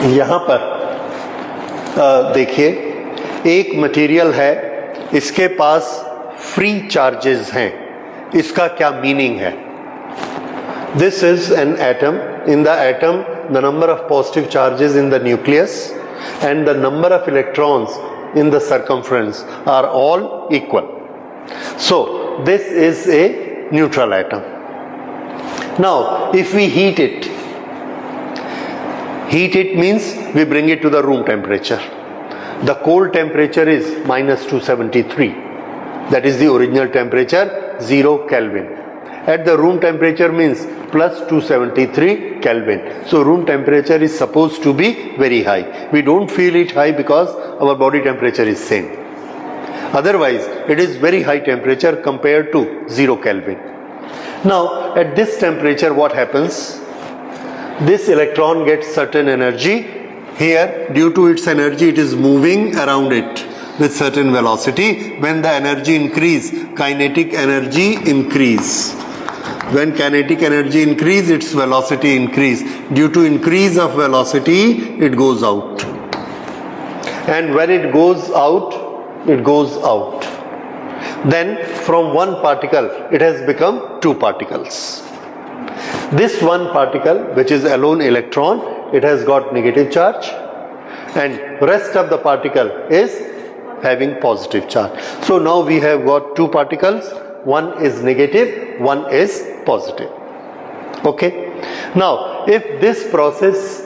यहाँ पर देखिए, एक मटेरियल है, इसके पास फ्री चार्जेस हैं, इसका क्या मीनिंग है? This is an atom. In the atom, the number of positive charges in the nucleus and the number of electrons in the circumference are all equal. So this is a neutral atom. Now if we heat it means we bring it to the room temperature. The cold temperature is -273. That is the original temperature, 0 Kelvin. At the room temperature means +273 Kelvin. So room temperature is supposed to be very high. We don't feel it high because our body temperature is same. Otherwise it is very high temperature compared to 0 Kelvin. Now at this temperature what happens? This electron gets certain energy. Here, due to its energy, it is moving around it with certain velocity. When the energy increase, kinetic energy increase. When kinetic energy increase, its velocity increase. Due to increase of velocity, it goes out. And when it goes out, it goes out. Then from one particle, it has become two particles. This one particle, which is alone electron, it has got negative charge, and rest of the particle is having positive charge. So now we have got two particles, one is negative, one is positive. Okay. Now if this process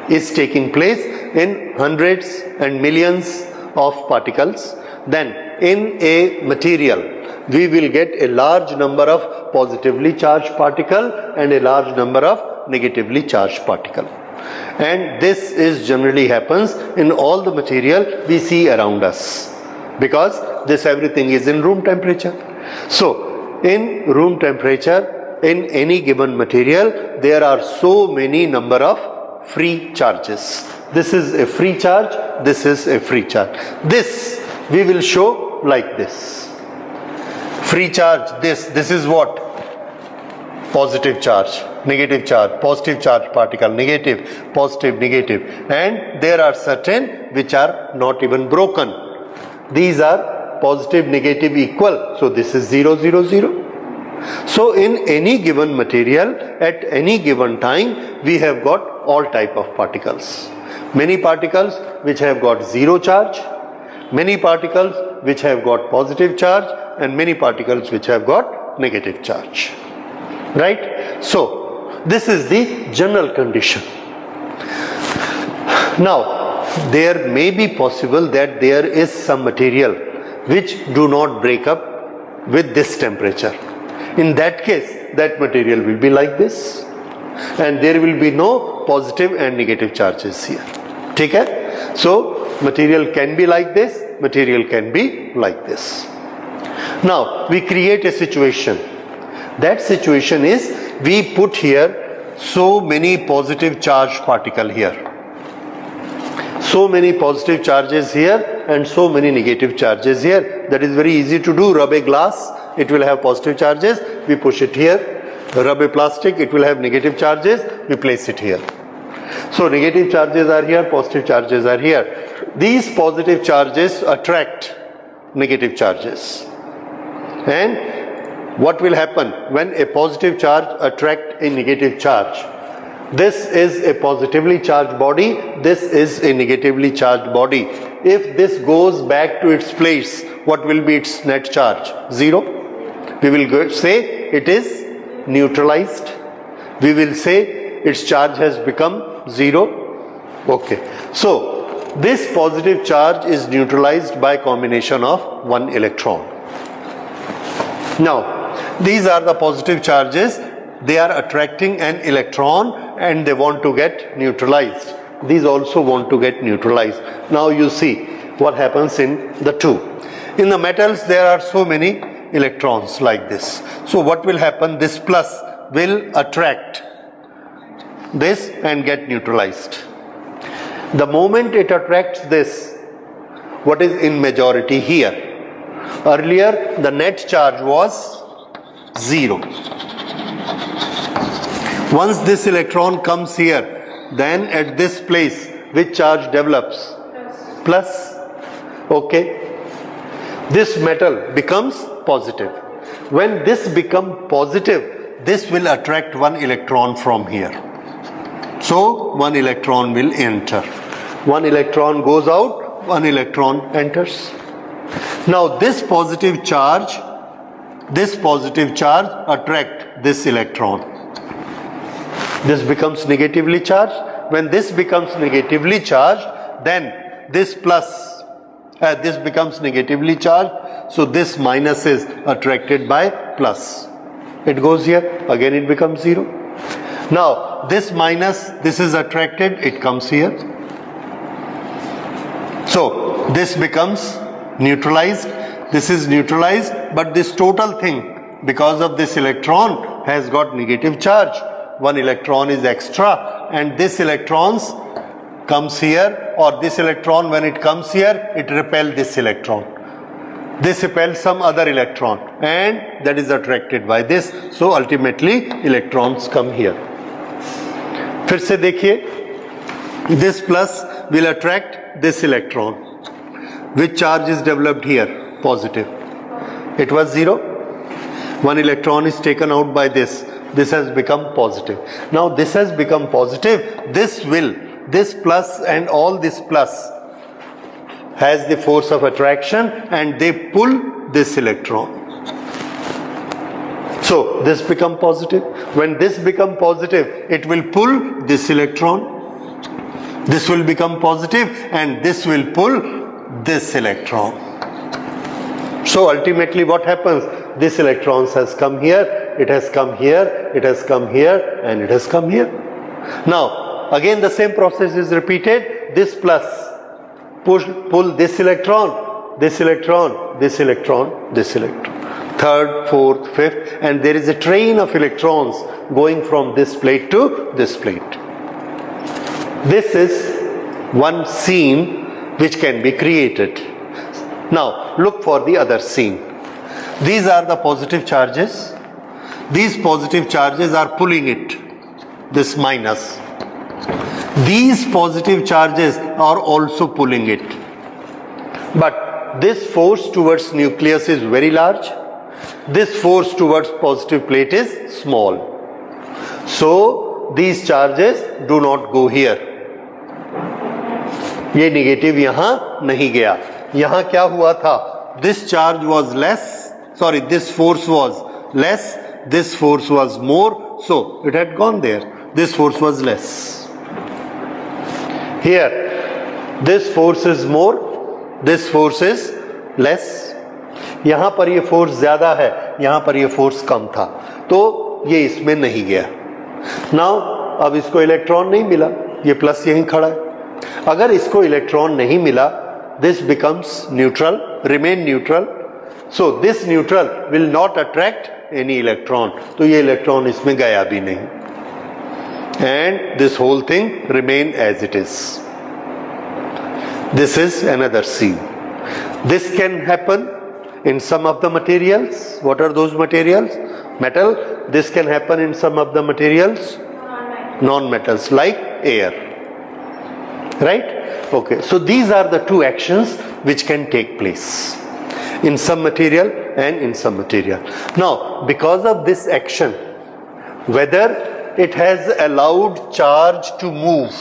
is taking place in hundreds and millions of particles, then in a material we will get a large number of positively charged particle and a large number of negatively charged particle. And this is generally happens in all the material we see around us, because this everything is in room temperature. So in room temperature, in any given material, there are so many number of free charges. This is a free charge, this is a free charge. This we will show like this. Free charge, this is what? Positive charge, negative charge, positive charge particle, negative, positive, negative, and there are certain which are not even broken. These are positive, negative equal, so this is 0, 0, 0. So in any given material at any given time we have got all type of particles. Many particles which have got zero charge, many particles which have got positive charge, and many particles which have got negative charge. Right? So this is the general condition. Now there may be possible that there is some material which do not break up with this temperature. In that case, that material will be like this, and there will be no positive and negative charges here. Okay? So material can be like this, material can be like this. Now we create a situation. That situation is we put here so many positive charged particle here, so many positive charges here, and so many negative charges here. That is very easy to do. Rub a glass, it will have positive charges, we push it here. Rub a plastic, it will have negative charges, we place it here. So negative charges are here, positive charges are here. These positive charges attract negative charges. And what will happen when a positive charge attracts a negative charge? This is a positively charged body, this is a negatively charged body. If this goes back to its place, what will be its net charge? 0. We will say it is neutralized. We will say its charge has become 0. Okay. So this positive charge is neutralized by combination of one electron. Now these are the positive charges, they are attracting an electron and they want to get neutralized. These also want to get neutralized. Now you see what happens in the two. In the metals there are so many electrons like this. So what will happen? This plus will attract this and get neutralized. The moment it attracts this, what is in majority here? Earlier the net charge was 0. Once this electron comes here, then at this place which charge develops? Plus. Okay. This metal becomes positive. When this becomes positive, this will attract one electron from here. So one electron will enter. One electron goes out, one electron enters. Now this positive charge attract this electron. This becomes negatively charged. When this becomes negatively charged, then this plus, this becomes negatively charged. So this minus is attracted by plus. It goes here, again it becomes 0. Now this minus, this is attracted, it comes here. So this becomes neutralized, this is neutralized, but this total thing, because of this electron, has got negative charge. One electron is extra, and this electrons comes here, or this electron when it comes here, it repels this electron. This repels some other electron, and that is attracted by this. So ultimately electrons come here. फिर से देखिए, this plus will attract this electron. Which charge is developed here? Positive. It was 0. One electron is taken out by this. This has become positive. Now this has become positive. This plus and all this plus has the force of attraction, and they pull this electron. So this become positive. When this become positive, it will pull this electron. This will become positive, and this will pull this electron. So ultimately what happens? This electron has come here, it has come here, it has come here, and it has come here. Now again the same process is repeated. This plus pull this electron, this electron, this electron, this electron. Third, fourth, fifth, and there is a train of electrons going from this plate to this plate. This is one scene which can be created. Now look for the other scene. These are the positive charges. These positive charges are pulling it, this minus. These positive charges are also pulling it. But this force towards nucleus is very large. This force towards positive plate is small. So these charges do not go here. ये negative यहाँ नहीं गया. यहाँ क्या हुआ था? This charge was less. Sorry, this force was less. This force was more. So it had gone there. This force was less. Here, this force is more. This force is less. यहाँ पर ये force ज्यादा है, यहाँ पर ये force कम था, तो ये इसमें नहीं गया. नाउ अब इसको इलेक्ट्रॉन नहीं मिला, ये प्लस यहीं खड़ा है. अगर इसको इलेक्ट्रॉन नहीं मिला, this becomes neutral, remain neutral. So this neutral will not attract any electron. तो ये इलेक्ट्रॉन इसमें गया भी नहीं. And this whole thing remain as it is. This is another scene. This can happen in some of the materials. What are those materials? Metal. This can happen in some of the materials. Non-metals like air. Right? Okay. So these are the two actions which can take place in some material and in some material. Now, because of this action, whether it has allowed charge to move,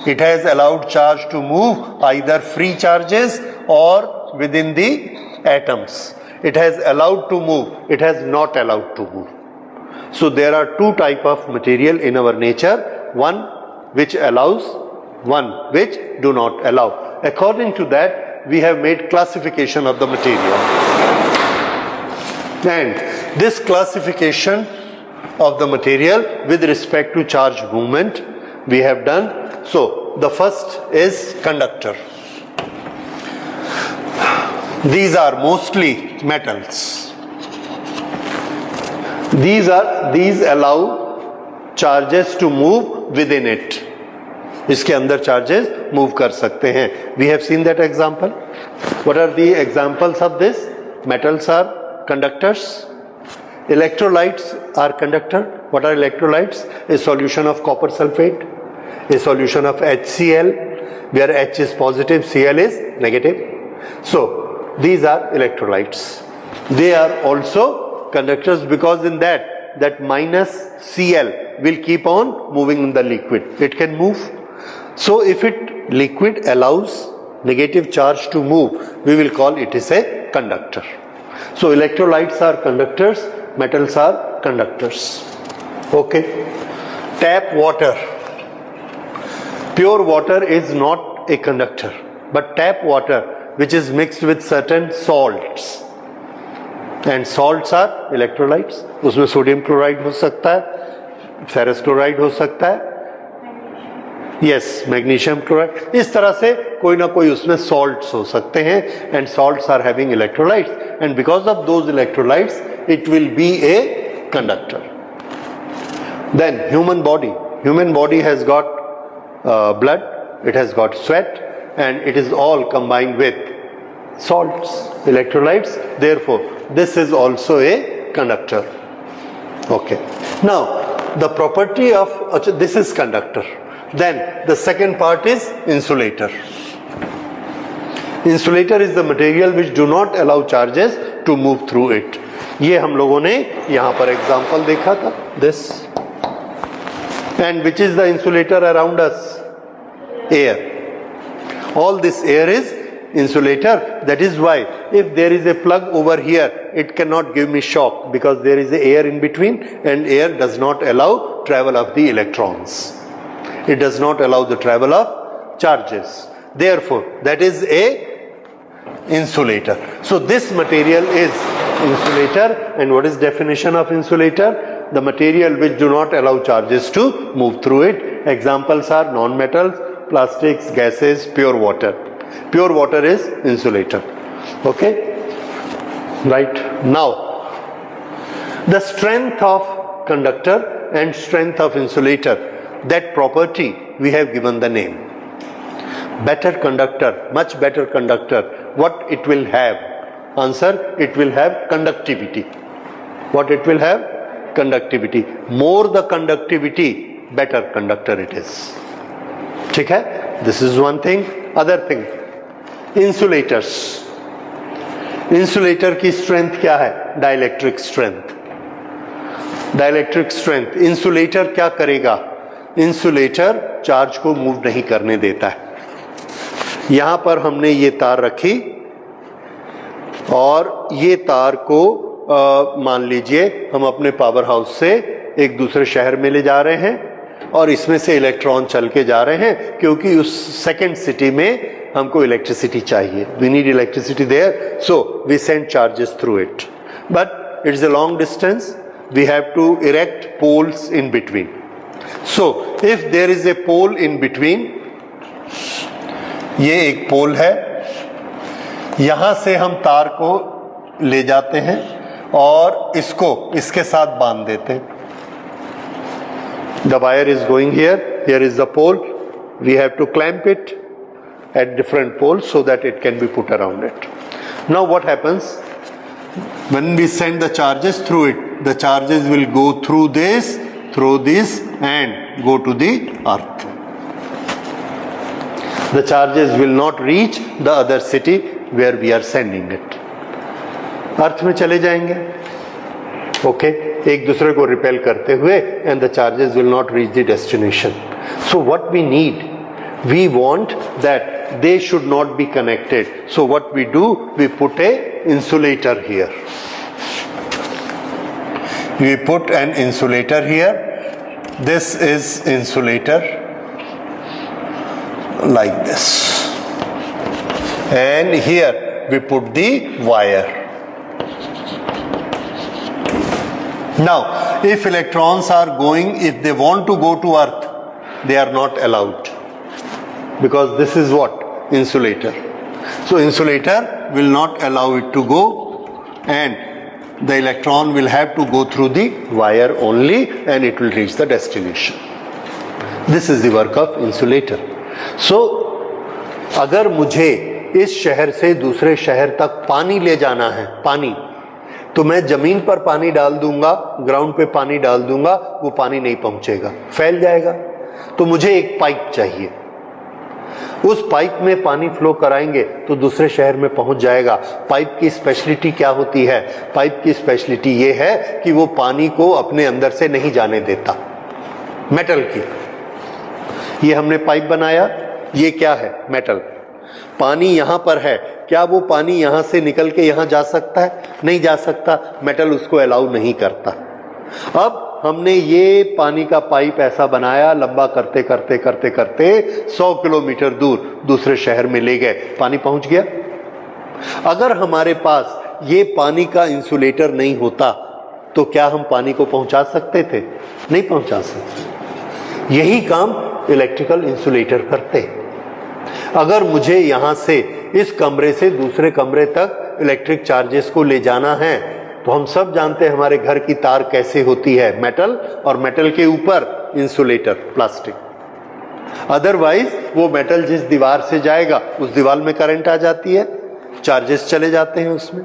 it has allowed charge to move, either free charges or within the atoms. It has allowed to move, it has not allowed to move. So there are two types of material in our nature, one which allows, one which do not allow. According to that, we have made classification of the material. And this classification of the material with respect to charge movement we have done. So the first is conductor. These are mostly metals. These allow charges to move within it. इसके अंदर charges move कर सकते हैं. We have seen that example. What are the examples of this? Metals are conductors. Electrolytes are conductor. What are electrolytes? A solution of copper sulfate. a solution of HCl where H is positive, Cl is negative. So these are electrolytes. They are also conductors because in that minus Cl will keep on moving in the liquid. It can move. So if liquid allows negative charge to move, we will call it is a conductor. So electrolytes are conductors, metals are conductors. Okay. Tap water. Pure water is not a conductor, but tap water which is mixed with certain salts, and salts are electrolytes. उसमें sodium chloride हो सकता है, ferrous chloride हो सकता है, yes magnesium chloride, इस तरह से कोई ना कोई उसमें salts हो सकते हैं, and salts are having electrolytes, and because of those electrolytes it will be a conductor. Then human body has got blood, it has got sweat, and it is all combined with salts, electrolytes. Therefore this is also a conductor. Okay, now the property of this is conductor. Then the second part is insulator. Insulator is the material which do not allow charges to move through it. ये हम लोगों ने यहाँ पर example देखा था, this. And which is the insulator around us? Air. All this air is insulator. That is why if there is a plug over here, it cannot give me shock because there is air in between, and air does not allow travel of the electrons. It does not allow the travel of charges. Therefore that is a insulator. So this material is insulator. And what is definition of insulator? The material which do not allow charges to move through it. Examples are non-metals, plastics, gases, pure water. Pure water is insulator. Okay, right. Now the strength of conductor and strength of insulator, that property we have given the name. Better conductor, much better conductor, what it will have? Answer, it will have conductivity. What it will have? Conductivity. More the conductivity, better conductor it is. ठीक है? This is one thing. Other thing, insulators. Insulator की strength क्या है? Dielectric strength. Dielectric strength. Insulator क्या करेगा? Insulator charge को move नहीं करने देता है. यहां पर हमने ये तार रखी और ये तार को मान लीजिए हम अपने पावर हाउस से एक दूसरे शहर में ले जा रहे हैं और इसमें से इलेक्ट्रॉन चल के जा रहे हैं क्योंकि उस सेकंड सिटी में हमको इलेक्ट्रिसिटी चाहिए. We need electricity there, so we send charges through it. But it's a long distance, we have to erect poles in between. So if there is a pole in between, ये एक पोल है, यहां से हम तार को ले जाते हैं और इसको इसके साथ बांध देते हैं. The wire is going here, here is the pole, we have to clamp it at different poles so that it can be put around it. Now what happens? When we send the charges through it, the charges will go through this and go to the earth. The charges will not reach the other city where we are sending it. अर्थ में चले जाएंगे. Okay, एक दूसरे को repel करते हुए, and the charges will not reach the destination. So what we need, we want that they should not be connected. So what we do, we put a insulator here. We put an insulator here. This is insulator like this, and here we put the wire. Now if electrons are going, if they want to go to earth, they are not allowed because this is what? Insulator. So insulator will not allow it to go, and the electron will have to go through the wire only, and it will reach the destination. This is the work of insulator. So अगर मुझे इस शहर से दूसरे शहर तक पानी ले जाना है, पानी, तो मैं जमीन पर पानी डाल दूंगा, ग्राउंड पे पानी डाल दूंगा, वो पानी नहीं पहुंचेगा, फैल जाएगा. तो मुझे एक पाइप चाहिए। उस पाइप में पानी फ्लो कराएंगे तो दूसरे शहर में पहुंच जाएगा। पाइप की स्पेशलिटी क्या होती है? पाइप की स्पेशलिटी ये है कि वो पानी को अपने अंदर से नहीं जाने देता। मेटल की, ये हमने पाइप बनाया, ये क्या है? मेटल। पानी यहां पर है, क्या वो पानी यहां से निकल के यहां जा सकता है? नहीं जा सकता, मेटल उसको अलाउ नहीं करता। अब हमने ये पानी का पाइप ऐसा बनाया, लंबा करते करते करते करते 100 किलोमीटर दूर दूसरे शहर में ले गए, पानी पहुंच गया। अगर हमारे पास ये पानी का इंसुलेटर नहीं होता तो क्या हम पानी को पहुंचा सकते थे? नहीं पहुंचा सकते। यही काम इलेक्ट्रिकल इंसुलेटर करते। अगर मुझे यहां से इस कमरे से दूसरे कमरे तक इलेक्ट्रिक चार्जेस को ले जाना है तो हम सब जानते हैं हमारे घर की तार कैसे होती है, मेटल, और मेटल के ऊपर इंसुलेटर प्लास्टिक। अदरवाइज वो मेटल जिस दीवार से जाएगा उस दीवार में करंट आ जाती है, चार्जेस चले जाते हैं उसमें,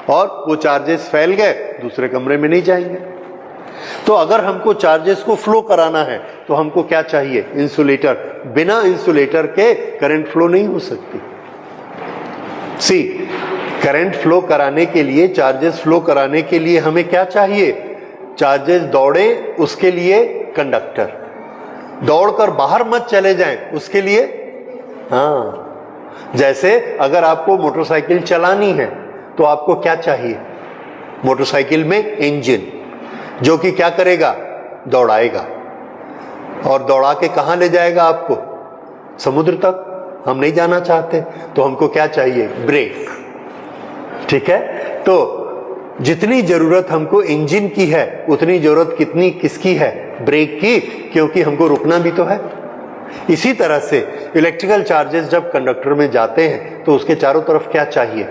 और वो चार्जेस फैल गए, दूसरे कमरे में नहीं जाएंगे। तो अगर हमको चार्जेस को फ्लो कराना है तो हमको क्या चाहिए? इंसुलेटर। बिना इंसुलेटर के करंट फ्लो नहीं हो सकती। सी, करंट फ्लो कराने के लिए, चार्जेस फ्लो कराने के लिए हमें क्या चाहिए? चार्जेस दौड़े उसके लिए कंडक्टर, दौड़कर बाहर मत चले जाएं उसके लिए, हाँ, जैसे अगर आपको मोटरसाइकिल चलानी है तो आपको क्या चाहिए? मोटरसाइकिल में इंजन, जो कि क्या करेगा? दौड़ाएगा, और दौड़ा के कहां ले जाएगा आपको? समुद्र तक। हम नहीं जाना चाहते तो हमको क्या चाहिए? ब्रेक। ठीक है, तो जितनी जरूरत हमको इंजन की है उतनी जरूरत किसकी है? ब्रेक की, क्योंकि हमको रुकना भी तो है। इसी तरह से इलेक्ट्रिकल चार्जेस जब कंडक्टर में जाते हैं तो उसके चारों तरफ क्या चाहिए?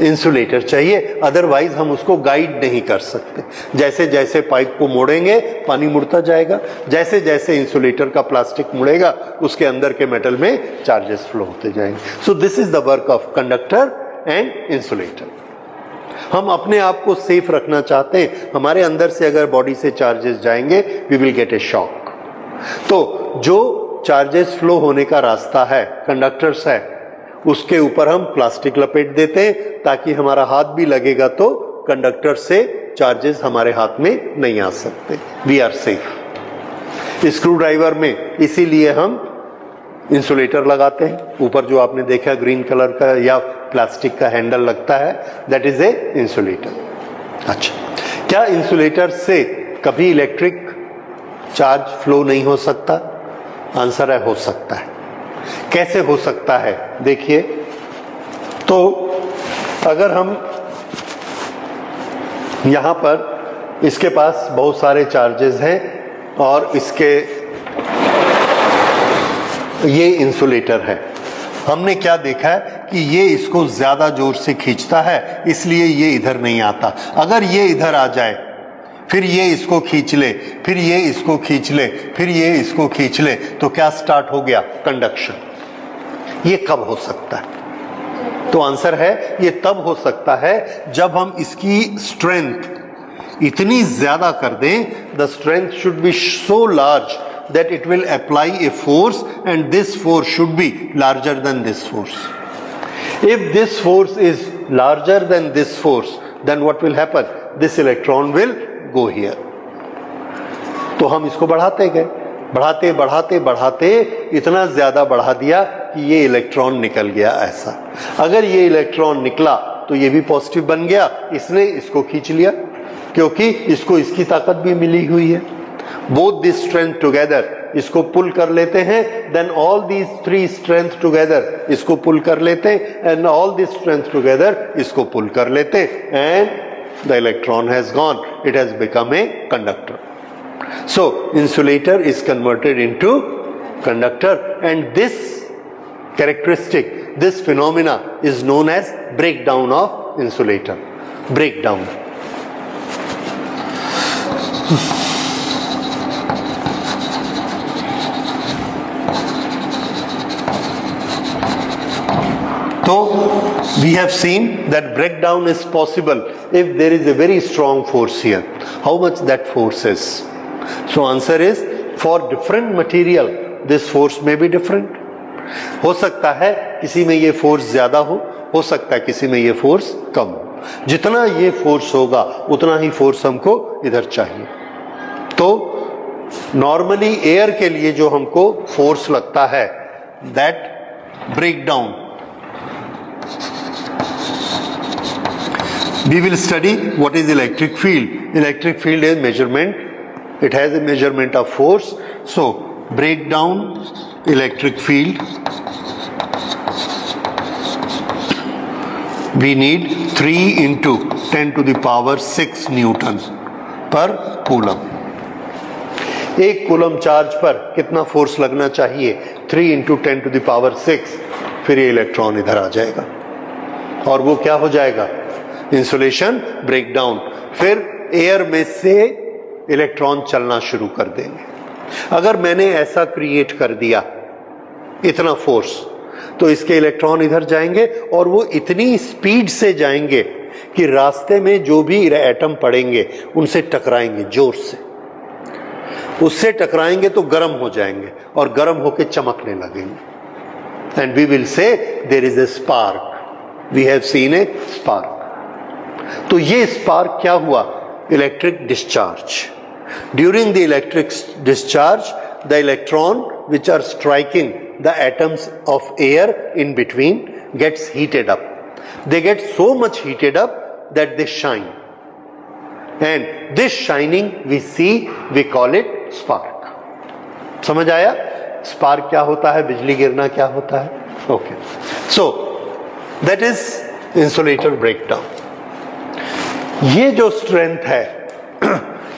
इंसुलेटर चाहिए, अदरवाइज हम उसको गाइड नहीं कर सकते। जैसे जैसे पाइप को मोड़ेंगे पानी मुड़ता जाएगा, जैसे जैसे इंसुलेटर का प्लास्टिक मुड़ेगा उसके अंदर के मेटल में चार्जेस फ्लो होते जाएंगे। सो this is the work of conductor and insulator. हम अपने आप को सेफ रखना चाहते हैं, हमारे अंदर से अगर बॉडी से चार्जेस जाएंगे we will get a shock. तो जो चार्जेस फ्लो होने का रास्ता है, कंडक्टर्स है, उसके ऊपर हम प्लास्टिक लपेट देते हैं ताकि हमारा हाथ भी लगेगा तो कंडक्टर से चार्जेस हमारे हाथ में नहीं आ सकते। We are safe. Screwdriver में इसीलिए हम इंसुलेटर लगाते हैं। ऊपर जो आपने देखा ग्रीन कलर का या प्लास्टिक का हैंडल लगता है, दैट इज ए इंसुलेटर। अच्छा, क्या इंसुलेटर से कभी इलेक्ट्रिक चार्ज फ्लो नहीं हो सकता? आंसर है, हो सकता है। कैसे हो सकता है? देखिए, तो अगर हम यहां पर, इसके पास बहुत सारे चार्जेस हैं और इसके, ये इंसुलेटर है, हमने क्या देखा है कि ये इसको ज्यादा जोर से खींचता है, इसलिए ये इधर नहीं आता। अगर ये इधर आ जाए, फिर ये इसको खींच ले, फिर ये इसको खींच ले, फिर ये इसको खींच ले, तो क्या स्टार्ट हो गया? कंडक्शन। ये कब हो सकता है? तो आंसर है, ये तब हो सकता है जब हम इसकी स्ट्रेंथ इतनी ज्यादा कर दें, the strength should be so large that it will apply a force and this force should be larger than this force. If this force is larger than this force, then what will happen? This electron will go here. तो हम इसको बढ़ाते गए, बढ़ाते बढ़ाते बढ़ाते इतना ज्यादा बढ़ा दिया कि ये इलेक्ट्रॉन निकल गया ऐसा। अगर ये इलेक्ट्रॉन निकला तो ये भी पॉजिटिव बन गया, इसने इसको खींच लिया क्योंकि इसको इसकी ताकत भी मिली हुई है। बोथ दिस स्ट्रेंथ टुगेदर इसको पुल कर लेते हैं, then all these three strength together इसको पुल कर लेते हैं, and all this strength together इसको पुल कर लेते हैं, and the electron has gone, it has become a conductor. So insulator is converted into conductor, and this characteristic, this phenomena is known as breakdown of insulator. Breakdown. So we have seen that breakdown is possible if there is a very strong force here. How much that force is? So answer is for different material this force में be different. हो सकता है किसी में ये force ज्यादा हो सकता है किसी में ये फोर्स कम हो। जितना ये फोर्स होगा उतना ही फोर्स हमको इधर चाहिए। तो नॉर्मली एयर के लिए जो हमको फोर्स लगता है that break down, we will study what is electric field. Electric field is measurement, it has a measurement of force. So break down electric field, we need 3 into 10 to the power 6 newton per coulomb. एक coulomb charge पर कितना force लगना चाहिए? 3 into 10 to the power 6। फिर ये electron इधर आ जाएगा और वो क्या हो जाएगा? Insulation break down. फिर एयर में से इलेक्ट्रॉन चलना शुरू कर देंगे। अगर मैंने ऐसा क्रिएट कर दिया इतना फोर्स, तो इसके इलेक्ट्रॉन इधर जाएंगे और वो इतनी स्पीड से जाएंगे कि रास्ते में जो भी एटम पड़ेंगे उनसे टकराएंगे जोर से। उससे टकराएंगे तो गर्म हो जाएंगे और गर्म होकर चमकने लगेंगे। And we will say there is a spark, we have seen a spark. तो ये स्पार्क क्या हुआ? Electric discharge. During the electric discharge the electron which are striking the atoms of air in between gets heated up. They get so much heated up that they shine, and this shining we see, we call it spark. समझ आया? Spark क्या होता है, बिजली गिरना क्या होता है? Okay, so that is insulator breakdown. ये जो स्ट्रेंथ है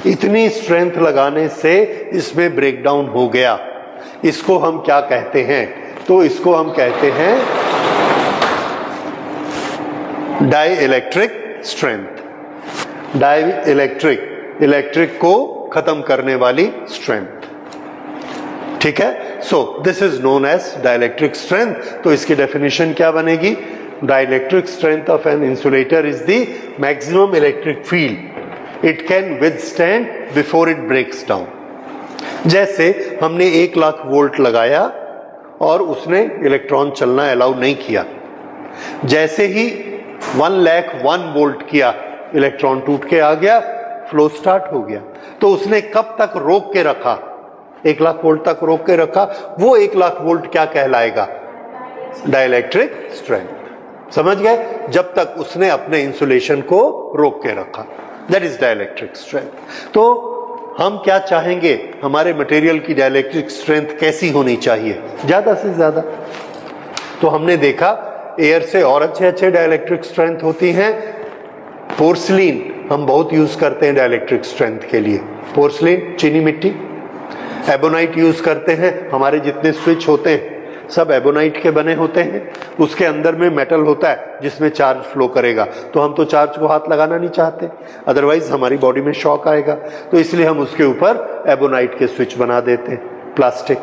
इतनी स्ट्रेंथ लगाने से इसमें ब्रेकडाउन हो गया, इसको हम क्या कहते हैं? तो इसको हम कहते हैं dielectric strength. Dielectric, electric को खत्म करने वाली स्ट्रेंथ। ठीक है, so this is known as dielectric strength. तो इसकी डेफिनेशन क्या बनेगी? Dielectric strength of an insulator is the maximum electric field it can withstand before it breaks down. जैसे हमने 1 लाख वोल्ट लगाया और उसने इलेक्ट्रॉन चलना अलाउ नहीं किया, जैसे ही 1,01 वोल्ट किया इलेक्ट्रॉन टूट के आ गया, फ्लो स्टार्ट हो गया। तो उसने कब तक रोक के रखा? 1 लाख वोल्ट तक रोक के रखा। वो 1 लाख वोल्ट क्या कहलाएगा? Dielectric strength. समझ गए? जब तक उसने अपने इंसुलेशन को रोक के रखा, दैट इज डाइलेक्ट्रिक स्ट्रेंथ। तो हम क्या चाहेंगे? हमारे मटेरियल की डाइलेक्ट्रिक स्ट्रेंथ कैसी होनी चाहिए? ज्यादा से ज्यादा। तो हमने देखा एयर से और अच्छे अच्छे डाइलेक्ट्रिक स्ट्रेंथ होती हैं। पोर्सलिन हम बहुत यूज करते हैं डाइलेक्ट्रिक स्ट्रेंथ के लिए। पोर्सलिन, चीनी मिट्टी। एबोनाइट यूज करते हैं। हमारे जितने स्विच होते हैं सब एबोनाइट के बने होते हैं। उसके अंदर में मेटल होता है जिसमें चार्ज फ्लो करेगा। तो हम तो चार्ज को हाथ लगाना नहीं चाहते, अदरवाइज हमारी बॉडी में शॉक आएगा। तो इसलिए हम उसके ऊपर एबोनाइट के स्विच बना देते हैं, plastic.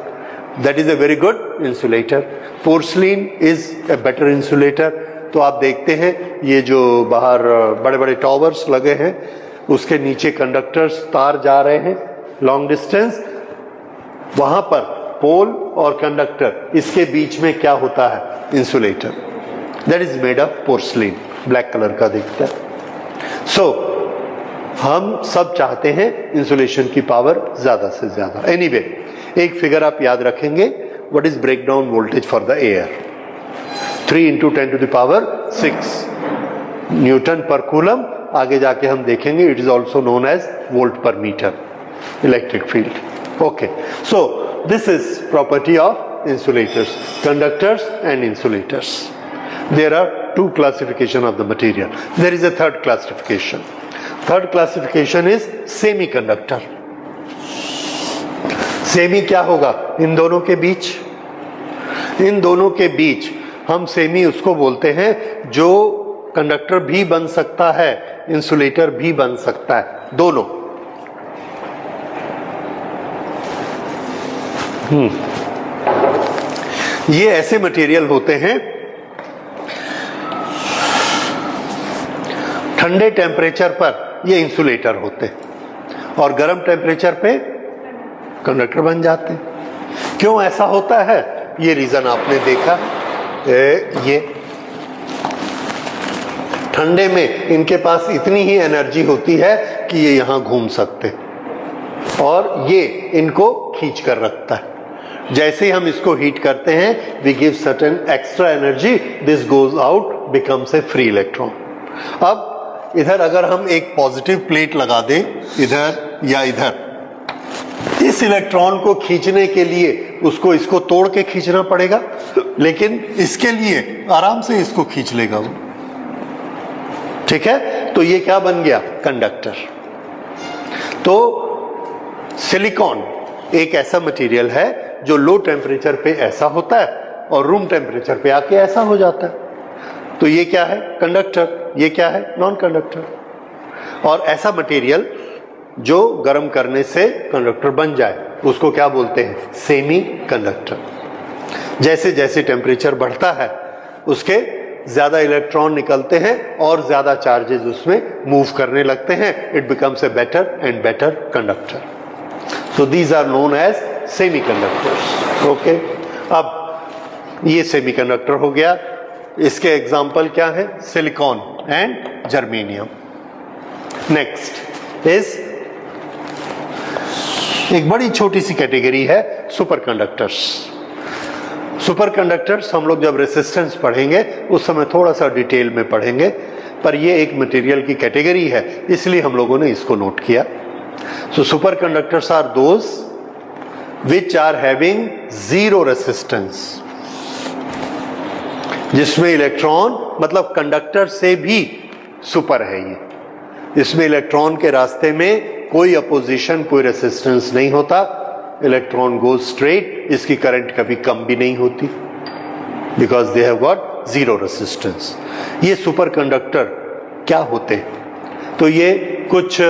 That is a very good insulator. Porcelain is a better insulator. तो आप देखते हैं ये जो बाहर बड़े बड़े टॉवर्स लगे हैं उसके नीचे कंडक्टर्स, तार जा रहे हैं लॉन्ग डिस्टेंस, वहां पर पोल और कंडक्टर, इसके बीच में क्या होता है? Insulator. That is made of porcelain, black colour का दिखता है। सो हम सब चाहते हैं इंसुलेशन की पावर ज्यादा से ज्यादा। एनीवे, एक फिगर आप याद रखेंगे, what is breakdown voltage for the air? 3 into 10 to the power 6 newton per coulomb. आगे जाके हम देखेंगे it is also known as volt per metre, electric field. Okay, so this is property of insulators, conductors and insulators. There are 2 classification of the material. There is a third classification. Third classification is semiconductor. Semi क्या होगा? इन दोनों के बीच, इन दोनों के बीच हम semi उसको बोलते हैं जो कंडक्टर भी बन सकता है, इंसुलेटर भी बन सकता है, दोनों। ये ऐसे मटेरियल होते हैं ठंडे टेम्परेचर पर ये इंसुलेटर होते हैं और गर्म टेम्परेचर पे कंडक्टर बन जाते हैं। क्यों ऐसा होता है? ये रीजन आपने देखा, ये ठंडे में इनके पास इतनी ही एनर्जी होती है कि ये यहां घूम सकते और ये इनको खींच कर रखता है। जैसे ही हम इसको हीट करते हैं, we give certain extra energy, this goes out, becomes a free electron. अब इधर अगर हम एक पॉजिटिव प्लेट लगा दें, इधर या इधर, इस इलेक्ट्रॉन को खींचने के लिए उसको इसको तोड़ के खींचना पड़ेगा, लेकिन इसके लिए आराम से इसको खींच लेगा वो। ठीक है, तो ये क्या बन गया? कंडक्टर। तो सिलिकॉन एक ऐसा मटेरियल है जो लो टेम्परेचर पे ऐसा होता है और रूम टेम्परेचर पे आके ऐसा हो जाता है। तो ये क्या है? कंडक्टर। ये क्या है? Non conductor. और ऐसा मटेरियल जो गर्म करने से कंडक्टर बन जाए उसको क्या बोलते हैं? Semi conductor. जैसे जैसे टेम्परेचर बढ़ता है उसके ज्यादा इलेक्ट्रॉन निकलते हैं और ज्यादा चार्जेस उसमें मूव करने लगते हैं। It becomes a better and better conductor. So these are known as semiconductors. Okay, अब ये सेमी कंडक्टर हो गया। इसके एग्जाम्पल क्या है? Silicon and germanium. Next is एक बड़ी छोटी सी कैटेगरी है सुपर कंडक्टर्स। सुपर कंडक्टर्स हम लोग जब रेसिस्टेंस पढ़ेंगे उस समय थोड़ा सा डिटेल में पढ़ेंगे, पर ये एक मटेरियल की कैटेगरी है इसलिए हम लोगों ने इसको नोट किया। So superconductors are those which are having zero resistance, जिसमें इलेक्ट्रॉन मतलब कंडक्टर से भी सुपर है ये। इसमें इलेक्ट्रॉन के रास्ते में कोई अपोजिशन, कोई रेसिस्टेंस नहीं होता। इलेक्ट्रॉन गोज स्ट्रेट, इसकी करंट कभी कम भी नहीं होती, because they have got zero resistance. ये सुपर कंडक्टर क्या होते हैं? तो ये कुछ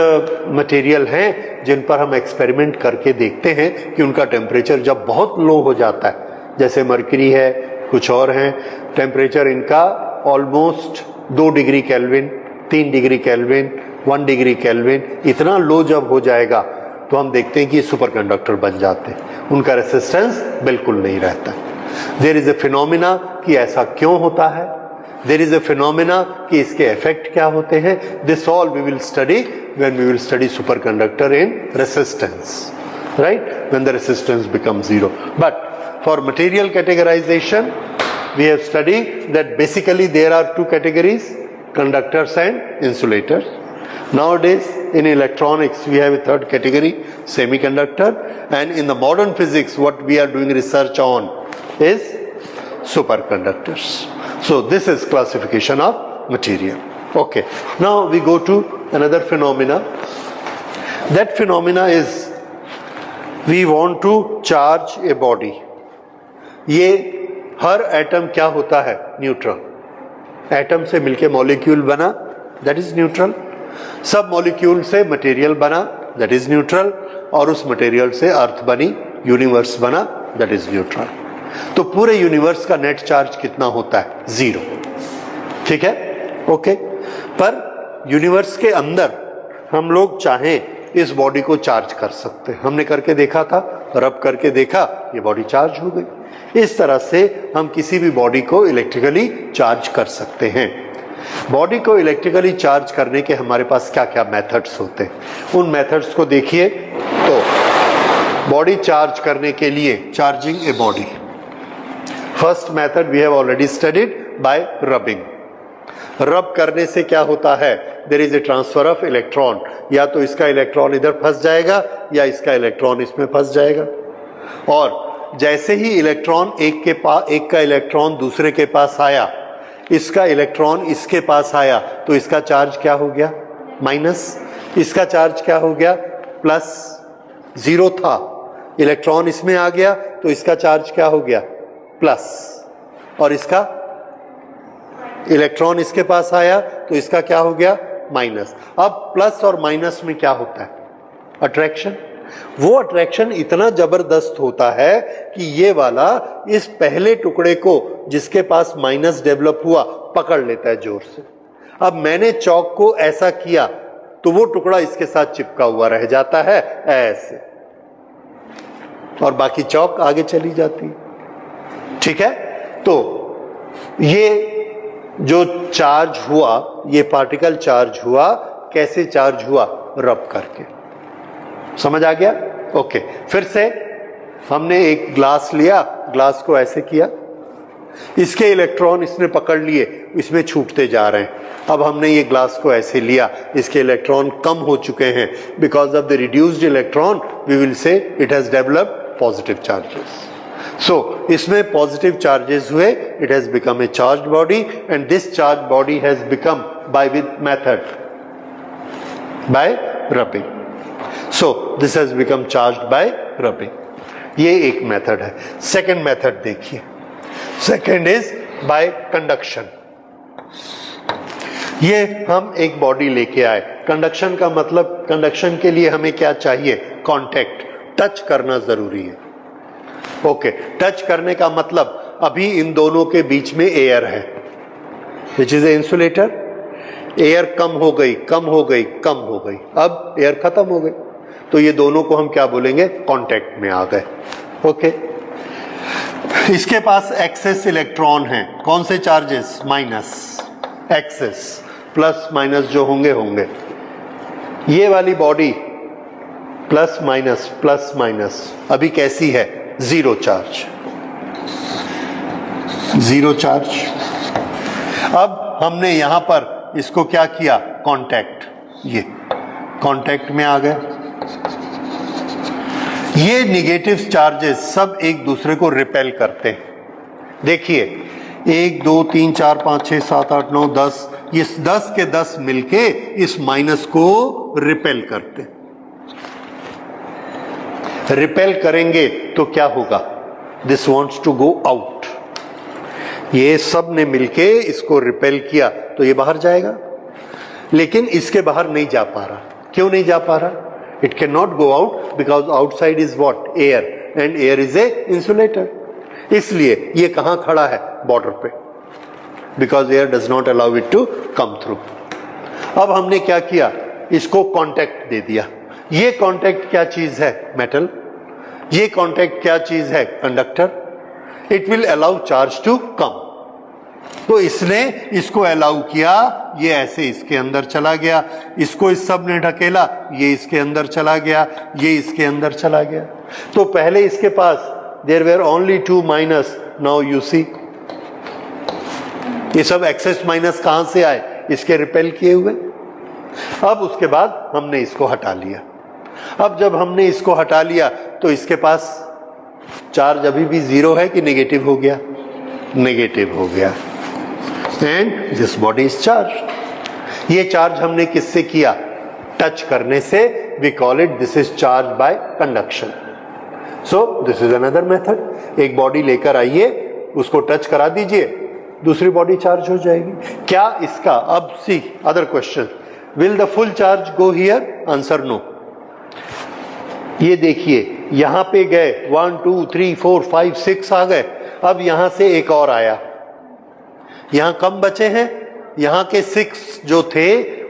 मटेरियल हैं जिन पर हम एक्सपेरिमेंट करके देखते हैं कि उनका टेम्परेचर जब बहुत लो हो जाता है, जैसे मरकरी है, कुछ और हैं, टेम्परेचर इनका almost 2 degree kelvin, 3 degree kelvin, 1 degree kelvin, इतना लो जब हो जाएगा तो हम देखते हैं कि सुपर कंडक्टर बन जाते हैं। उनका रेसिस्टेंस बिल्कुल नहीं रहता। देयर इज ए फिनोमिना कि ऐसा क्यों होता है, देयर इज ए फिनोमिना कि इसके इफेक्ट क्या होते हैं। This all we will study when we will study superconductor in resistance, right, when the resistance become zero. But for material categorisation we have studied that basically there are 2 categories, conductors and insulators. Nowadays in electronics we have a 3rd category, semiconductor, and in the modern physics what we are doing research on is superconductors. So this is classification of material. Okay, now we go to another phenomena. That phenomena is we want to charge a body. ये हर atom क्या होता है? Neutral. Atom से मिलके molecule बना, that is neutral. सब molecule से material बना, दैट इज न्यूट्रल। और उस मटेरियल से अर्थ बनी, यूनिवर्स बना, दैट इज न्यूट्रल। तो पूरे यूनिवर्स का नेट चार्ज कितना होता है? 0। ठीक है, ओके। पर यूनिवर्स के अंदर हम लोग चाहें इस बॉडी को चार्ज कर सकते हैं। हमने करके देखा था, रब करके देखा, ये बॉडी चार्ज हो गई। इस तरह से हम किसी भी बॉडी को इलेक्ट्रिकली चार्ज कर सकते हैं। बॉडी को इलेक्ट्रिकली चार्ज करने के हमारे पास क्या क्या मेथड्स होते हैं, उन मेथड्स को देखिए। तो बॉडी चार्ज करने के लिए, charging a body, first method we have already studied by rubbing. Rub करने से क्या होता है? There is a transfer of electron. या तो इसका इलेक्ट्रॉन इधर फंस जाएगा या इसका इलेक्ट्रॉन इसमें फंस जाएगा। और जैसे ही इलेक्ट्रॉन एक का इलेक्ट्रॉन दूसरे के पास आया, इसका इलेक्ट्रॉन इसके पास आया, तो इसका चार्ज क्या हो गया? माइनस। इसका चार्ज क्या हो गया? प्लस। 0 था, इलेक्ट्रॉन इसमें आ गया तो इसका चार्ज क्या हो गया? प्लस। और इसका इलेक्ट्रॉन इसके पास आया तो इसका क्या हो गया? माइनस। अब प्लस और माइनस में क्या होता है? अट्रैक्शन। वो अट्रैक्शन इतना जबरदस्त होता है कि ये वाला इस पहले टुकड़े को जिसके पास माइनस डेवलप हुआ पकड़ लेता है जोर से। अब मैंने चौक को ऐसा किया तो वो टुकड़ा इसके साथ चिपका हुआ रह जाता है ऐसे। और बाकी चौक आगे चली जाती है। ठीक है, तो ये जो चार्ज हुआ, ये पार्टिकल चार्ज हुआ, कैसे चार्ज हुआ? रब करके। समझ आ गया? ओके, फिर से हमने एक ग्लास लिया, ग्लास को ऐसे किया, इसके इलेक्ट्रॉन इसने पकड़ लिए, इसमें छूटते जा रहे हैं। अब हमने ये ग्लास को ऐसे लिया, इसके इलेक्ट्रॉन कम हो चुके हैं, because of the reduced electron we will say it has developed positive charges. So इसमें पॉजिटिव चार्जेस हुए, it has become a charged body, and this charge body has become by with method, by rubbing. So this has become charged by rubbing. ये एक method है। Second method देखिए, second is by conduction. ये हम एक body लेके आए। Conduction का मतलब, कंडक्शन के लिए हमें क्या चाहिए? कांटेक्ट, टच करना जरूरी है। ओके, टच करने का मतलब अभी इन दोनों के बीच में एयर है, which is a insulator. Air कम हो गई, कम हो गई, कम हो गई, अब एयर खत्म हो गई, तो ये दोनों को हम क्या बोलेंगे? कांटेक्ट में आ गए। ओके, इसके पास एक्सेस इलेक्ट्रॉन है। कौन से charges? Minus, excess, plus minus जो होंगे होंगे। ये वाली body plus minus plus minus अभी कैसी है? Zero charge, zero charge. अब हमने यहां पर इसको क्या किया? कांटेक्ट, ये कांटेक्ट में आ गए। ये निगेटिव चार्जेस सब एक दूसरे को रिपेल करते हैं। देखिए 1 2 3 4 5 6 7 8 9 10, ये 10 के 10 मिलके इस माइनस को रिपेल करते हैं। रिपेल करेंगे तो क्या होगा? This wants to go out. ये सब ने मिलके इसको रिपेल किया तो ये बाहर जाएगा, लेकिन इसके बाहर नहीं जा पा रहा। क्यों नहीं जा पा रहा? It cannot go out because outside is what? Air, and air is a insulator. इसलिए ये कहां खड़ा है? बॉर्डर पे, because air does not allow it to come through. अब हमने क्या किया? इसको कांटेक्ट दे दिया। ये कांटेक्ट क्या चीज है? मेटल। ये कांटेक्ट क्या चीज है? Conductor. It will allow charge to come. तो इसने इसको अलाउ किया, ये ऐसे इसके अंदर चला गया, इसको इस सब ने ढकेला, ये इसके अंदर चला गया, ये इसके अंदर चला गया। तो पहले इसके पास there were only 2 minus, now you see ये सब एक्सेस माइनस कहां से आए? इसके रिपेल किए हुए। अब उसके बाद हमने इसको हटा लिया। अब जब हमने इसको हटा लिया तो इसके पास चार्ज अभी भी जीरो है कि नेगेटिव हो गया? नेगेटिव हो गया, and this body is charge. ये चार्ज हमने किससे किया? टच करने से। We call it this is charge by conduction. So this is another method. एक बॉडी लेकर आइए, उसको टच करा दीजिए, दूसरी बॉडी चार्ज हो जाएगी। क्या इसका? अब see other question, will the full charge go here? Answer no. ये देखिए यहां पे गए 1 2 3 4 5 6 आ गए। अब यहां से एक और आया, यहां कम बचे हैं, यहां के 6 जो थे,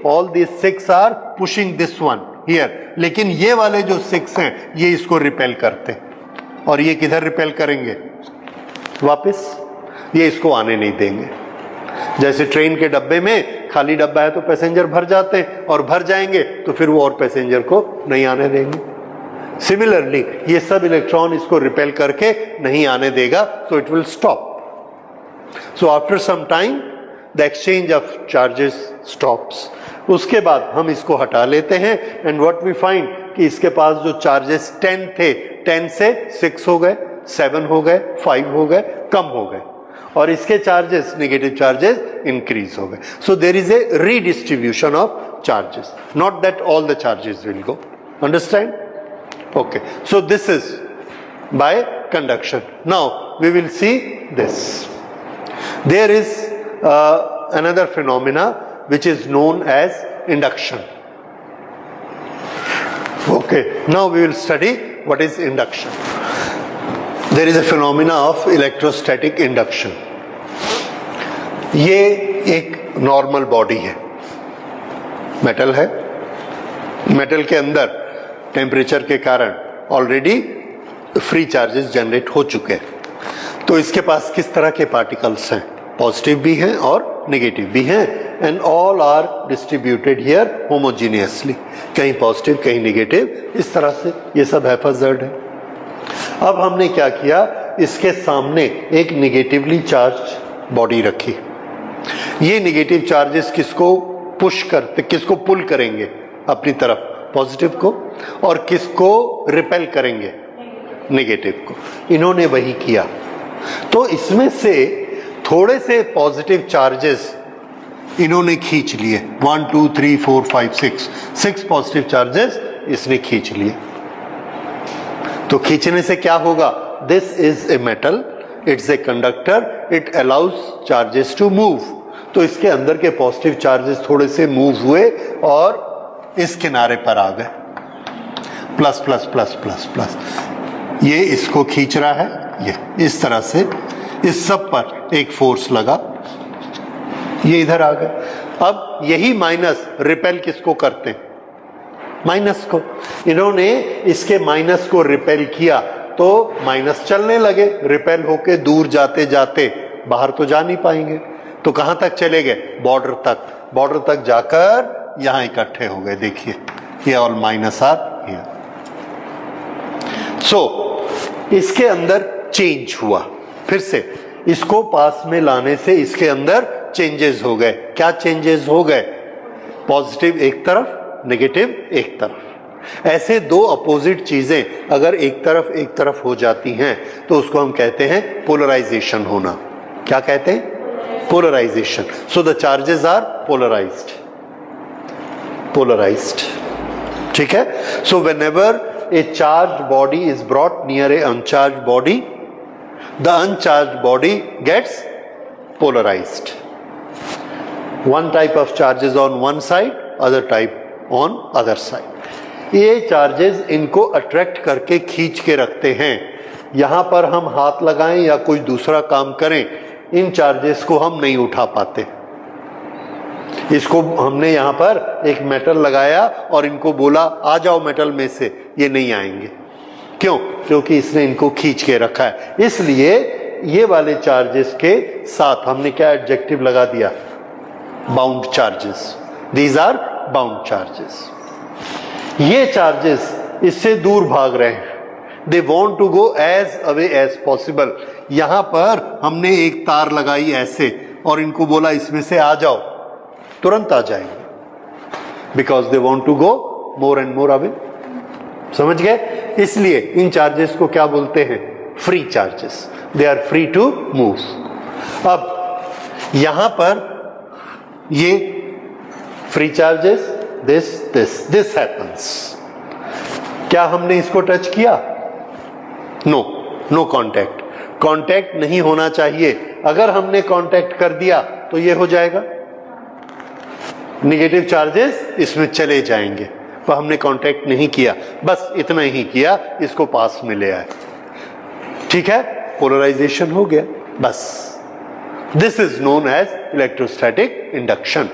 all this 6 are pushing this one here, लेकिन ये वाले जो 6 हैं ये इसको रिपेल करते हैं। और ये किधर रिपेल करेंगे? वापस। ये इसको आने नहीं देंगे। जैसे ट्रेन के डब्बे में खाली डब्बा है तो पैसेंजर भर जाते हैं, और भर जाएंगे तो फिर वो और पैसेंजर को नहीं आने देंगे। सिमिलरली ये सब इलेक्ट्रॉन इसको रिपेल करके नहीं आने देगा, so it will stop. So after some time the exchange of charges stops. उसके बाद हम इसको हटा लेते हैं, and what we find कि इसके पास जो चार्जेस 10 थे, 10 से 6 हो गए, 7 हो गए, 5 हो गए, कम हो गए, और इसके चार्जेस, नेगेटिव चार्जेस इंक्रीज हो गए। So there is a redistribution of charges, not that all the charges will go. Understand? Okay. So this is by conduction. Now we will see this. There is another phenomena which is known as induction. Okay, now we will study what is induction. There is a phenomena of electrostatic induction. ये एक normal body है, metal है। Metal के अंदर temperature के कारण already free charges generate हो चुके हैं। तो इसके पास किस तरह के पार्टिकल्स हैं? पॉजिटिव भी हैं और नेगेटिव भी हैं, and all are distributed here homogeneously, कहीं पॉजिटिव कहीं नेगेटिव, इस तरह से ये सब हैफाजर्ड है। अब हमने क्या किया, इसके सामने एक नेगेटिवली चार्ज बॉडी रखी। ये नेगेटिव चार्जेस किसको पुश करते, किसको पुल करेंगे अपनी तरफ? पॉजिटिव को। और किसको रिपेल करेंगे? नेगेटिव को। इन्होंने वही किया। तो इसमें से थोड़े से पॉजिटिव चार्जेस इन्होंने खींच लिए, 1 2 3 4 5 6 पॉजिटिव चार्जेस इसने खींच लिए। तो खींचने से क्या होगा? This is a metal, it's a conductor, it allows charges to move. तो इसके अंदर के पॉजिटिव चार्जेस थोड़े से मूव हुए और इस किनारे पर आ गए, plus plus plus plus plus. ये इसको खींच रहा है, ये इस तरह से इस सब पर एक फोर्स लगा, ये इधर आ गए। अब यही माइनस रिपेल किसको करते हैं? माइनस को। इन्होंने इसके माइनस को रिपेल किया तो माइनस चलने लगे, रिपेल होके दूर जाते जाते बाहर तो जा नहीं पाएंगे, तो कहां तक चले गए? बॉर्डर तक। बॉर्डर तक जाकर यहां इकट्ठे हो गए। देखिए ये ऑल माइनस आर हियर। सो इसके अंदर चेंज हुआ, फिर से इसको पास में लाने से इसके अंदर चेंजेस हो गए। क्या चेंजेस हो गए? पॉजिटिव एक तरफ, नेगेटिव एक तरफ। ऐसे दो अपोजिट चीजें अगर एक तरफ हो जाती हैं तो उसको हम कहते हैं पोलराइजेशन होना। क्या कहते हैं? Polarisation. So the charges are polarised. Polarised, ठीक है। So whenever a charged body is brought near a uncharged body, the uncharged body gets polarized. One type of charges on one side, other type on other side. ये charges इनको attract करके खींच के रखते हैं। यहां पर हम हाथ लगाएं या कोई दूसरा काम करें, इन चार्जेस को हम नहीं उठा पाते। इसको हमने यहां पर एक मेटल लगाया और इनको बोला आ जाओ मेटल में से, ये नहीं आएंगे। क्यों? क्योंकि इसने इनको खींच के रखा है। इसलिए ये वाले चार्जेस के साथ हमने क्या एडजेक्टिव लगा दिया? Bound charges. These are bound charges. ये चार्जेस इससे दूर भाग रहे हैं, they want to go as away as possible. यहां पर हमने एक तार लगाई ऐसे और इनको बोला इसमें से आ जाओ, तुरंत आ जाएंगे, because they want to go more and more away. समझ गए? इसलिए इन चार्जेस को क्या बोलते हैं? Free charges. They are free to move. अब यहां पर ये फ्री चार्जेस, दिस हैपन्स। क्या हमने इसको टच किया? No contact. कांटेक्ट नहीं होना चाहिए। अगर हमने कांटेक्ट कर दिया तो ये हो जाएगा, नेगेटिव चार्जेस इसमें चले जाएंगे। पर हमने कांटेक्ट नहीं किया, बस इतना ही किया, इसको पास में ले आए। ठीक है, पोलराइजेशन हो गया, बस। This is known as electrostatic induction.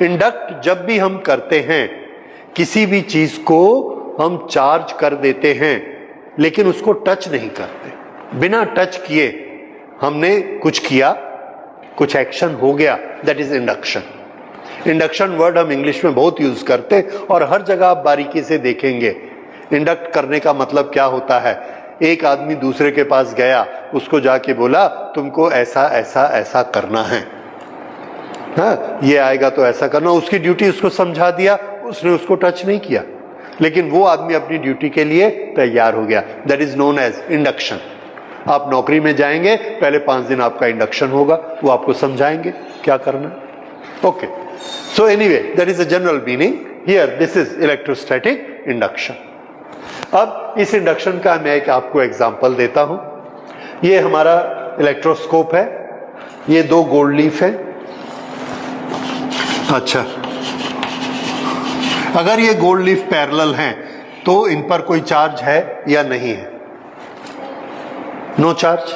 Induct जब भी हम करते हैं, किसी भी चीज को हम चार्ज कर देते हैं लेकिन उसको टच नहीं करते। बिना टच किए हमने कुछ किया, कुछ एक्शन हो गया, that is induction. Induction word हम इंग्लिश में बहुत यूज करते हैं और हर जगह आप बारीकी से देखेंगे। इंडक्ट करने का मतलब क्या होता है? एक आदमी दूसरे के पास गया, उसको जाके बोला तुमको ऐसा ऐसा ऐसा करना है, हाँ, ये आएगा तो ऐसा करना। उसकी ड्यूटी उसको समझा दिया, उसने उसको टच नहीं किया, लेकिन वो आदमी अपनी ड्यूटी के लिए तैयार हो गया। That is known as induction. आप नौकरी में जाएंगे, पहले 5 दिन आपका इंडक्शन होगा, वो आपको समझाएंगे क्या करना। Okay, so anyway, that is a general meaning. Here, this is electrostatic induction. अब इस इंडक्शन का मैं एक आपको एग्जांपल देता हूं। ये हमारा इलेक्ट्रोस्कोप है, ये 2 गोल्ड लीफ है। अच्छा, अगर ये गोल्ड लीफ पैरेलल हैं तो इन पर कोई चार्ज है या नहीं है? No charge,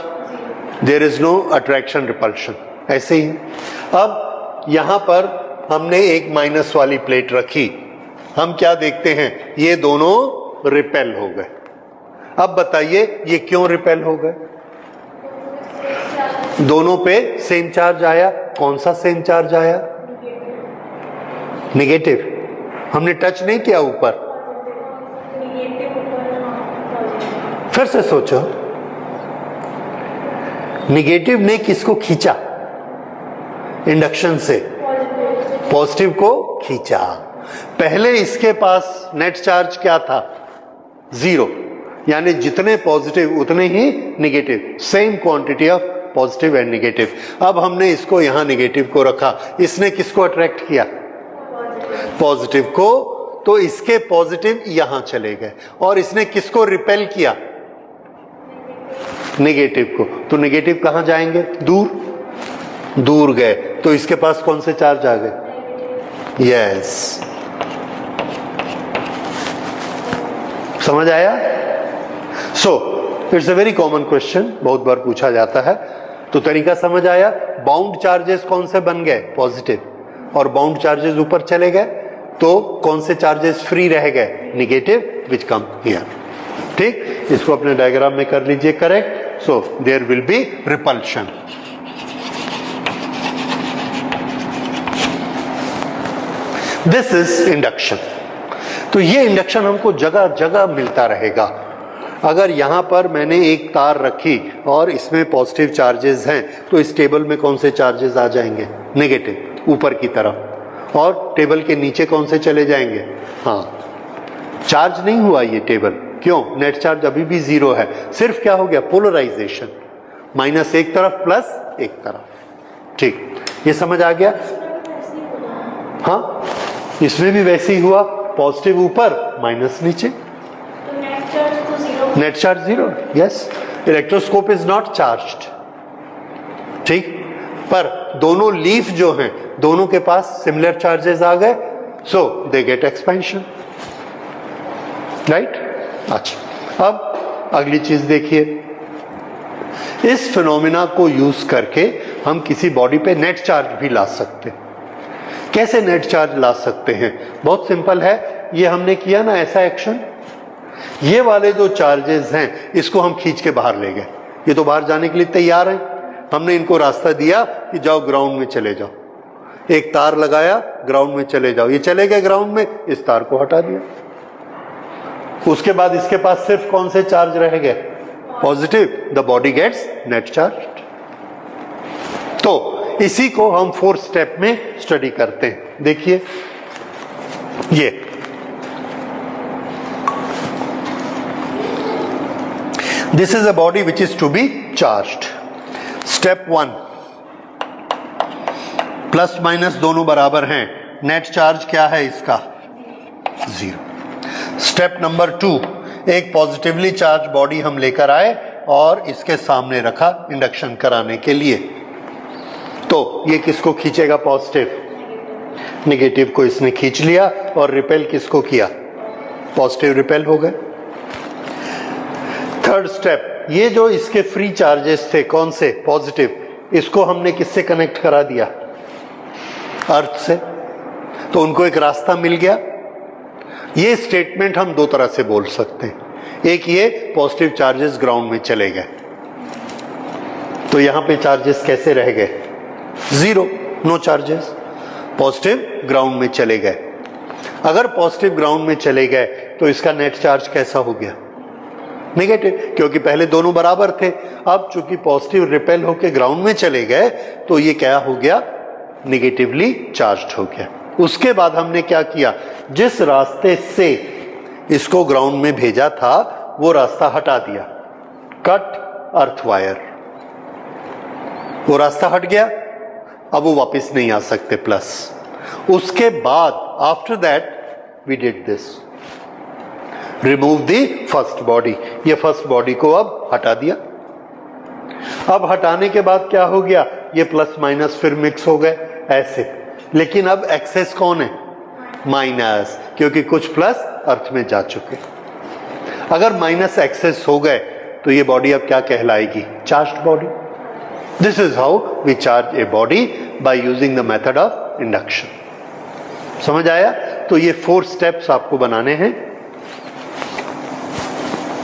there is no attraction repulsion, ऐसे ही। अब यहां पर हमने एक माइनस वाली प्लेट रखी, हम क्या देखते हैं? ये दोनों रिपेल हो गए। अब बताइए ये क्यों रिपेल हो गए? दोनों पे सेम चार्ज आया। कौन सा सेम चार्ज आया? नेगेटिव। हमने टच नहीं किया ऊपर। फिर से सोचो, नेगेटिव ने किसको खींचा? इंडक्शन से पॉजिटिव को खींचा। पहले इसके पास नेट चार्ज क्या था? 0, यानी जितने पॉजिटिव उतने ही negative, same quantity of positive and negative. अब हमने इसको यहां नेगेटिव को रखा, इसने किसको अट्रैक्ट किया? पॉजिटिव को, तो इसके पॉजिटिव यहां चले गए और इसने किसको रिपेल किया? नेगेटिव को। तो नेगेटिव कहां जाएंगे? दूर, दूर गए, तो इसके पास कौन से चार्ज आ गए? यस, समझ आया? So it's a very common question, बहुत बार पूछा जाता है। तो तरीका समझ आया? बाउंड चार्जेस कौन से बन गए? पॉजिटिव, और बाउंड चार्जेस ऊपर चले गए, तो कौन से चार्जेस फ्री रह गए? Negative, which come here. ठीक, इसको अपने डायग्राम में कर लीजिए correct. So there will be repulsion. This is induction. तो ये इंडक्शन हमको जगह जगह मिलता रहेगा। अगर यहां पर मैंने एक तार रखी और इसमें पॉजिटिव चार्जेस हैं, तो इस टेबल में कौन से चार्जेस आ जाएंगे? नेगेटिव, ऊपर की तरफ। और टेबल के नीचे कौन से चले जाएंगे? हाँ, चार्ज नहीं हुआ ये टेबल। क्यों? नेट चार्ज अभी भी 0 है। सिर्फ क्या हो गया? पोलराइजेशन, माइनस एक तरफ प्लस एक तरफ। ठीक, ये समझ आ गया? हाँ, इसमें भी वैसे ही हुआ, पॉजिटिव ऊपर माइनस नीचे। Net charge 0, yes. Electroscope is not charged. ठीक, पर दोनों लीफ जो हैं, दोनों के पास सिमिलर चार्जेस आ गए, सो दे गेट एक्सपेंशन, राइट? अच्छा, अब अगली चीज देखिए। इस फिनोमिना को यूज करके हम किसी बॉडी पे नेट चार्ज भी ला सकते हैं। कैसे नेट चार्ज ला सकते हैं? बहुत सिंपल है। ये हमने किया ना ऐसा एक्शन, ये वाले जो चार्जेस हैं इसको हम खींच के बाहर ले गए। ये तो बाहर जाने के लिए तैयार हैं। हमने इनको रास्ता दिया कि जाओ ग्राउंड में चले जाओ। एक तार लगाया, ग्राउंड में चले जाओ। ये चले गए ग्राउंड में, इस तार को हटा दिया। उसके बाद इसके पास सिर्फ कौन से चार्ज रह गए? Positive. The body gets net charge. तो इसी को हम 4th स्टेप में स्टडी करते हैं। देखिए, ये this is a body which is to be charged. Step 1, plus minus दोनों बराबर हैं। नेट चार्ज क्या है इसका? 0। स्टेप नंबर 2, एक पॉजिटिवली चार्ज बॉडी हम लेकर आए और इसके सामने रखा इंडक्शन कराने के लिए। तो ये किसको खींचेगा? पॉजिटिव। नेगेटिव को इसने खींच लिया और रिपेल किसको किया? पॉजिटिव रिपेल हो गए। 3rd स्टेप, ये जो इसके फ्री चार्जेस थे, कौन से? पॉजिटिव, इसको हमने किससे कनेक्ट करा दिया? अर्थ से। तो उनको एक रास्ता मिल गया। ये स्टेटमेंट हम 2 तरह से बोल सकते हैं। एक ये, पॉजिटिव चार्जेस ग्राउंड में चले गए, तो यहां पे चार्जेस कैसे रह गए? 0, नो चार्जेस। पॉजिटिव ग्राउंड में चले गए। अगर पॉजिटिव ग्राउंड में चले गए तो इसका नेट चार्ज कैसा हो गया? नेगेटिव, क्योंकि पहले दोनों बराबर थे। अब चूंकि पॉजिटिव रिपेल होकर ग्राउंड में चले गए, तो ये क्या हो गया? नेगेटिवली चार्ज्ड हो गया। उसके बाद हमने क्या किया? जिस रास्ते से इसको ग्राउंड में भेजा था वो रास्ता हटा दिया, कट अर्थ वायर। वो रास्ता हट गया, अब वो वापस नहीं आ सकते प्लस। उसके बाद after that we did this, remove the first body. ये फर्स्ट बॉडी को अब हटा दिया। अब हटाने के बाद क्या हो गया? ये प्लस माइनस फिर मिक्स हो गए ऐसे। लेकिन अब एक्सेस कौन है? माइनस, क्योंकि कुछ प्लस अर्थ में जा चुके। अगर माइनस एक्सेस हो गए तो ये बॉडी अब क्या कहलाएगी? Charged body. This is how we charge a body by using the method of induction. समझ आया? तो ये 4 स्टेप्स आपको बनाने हैं।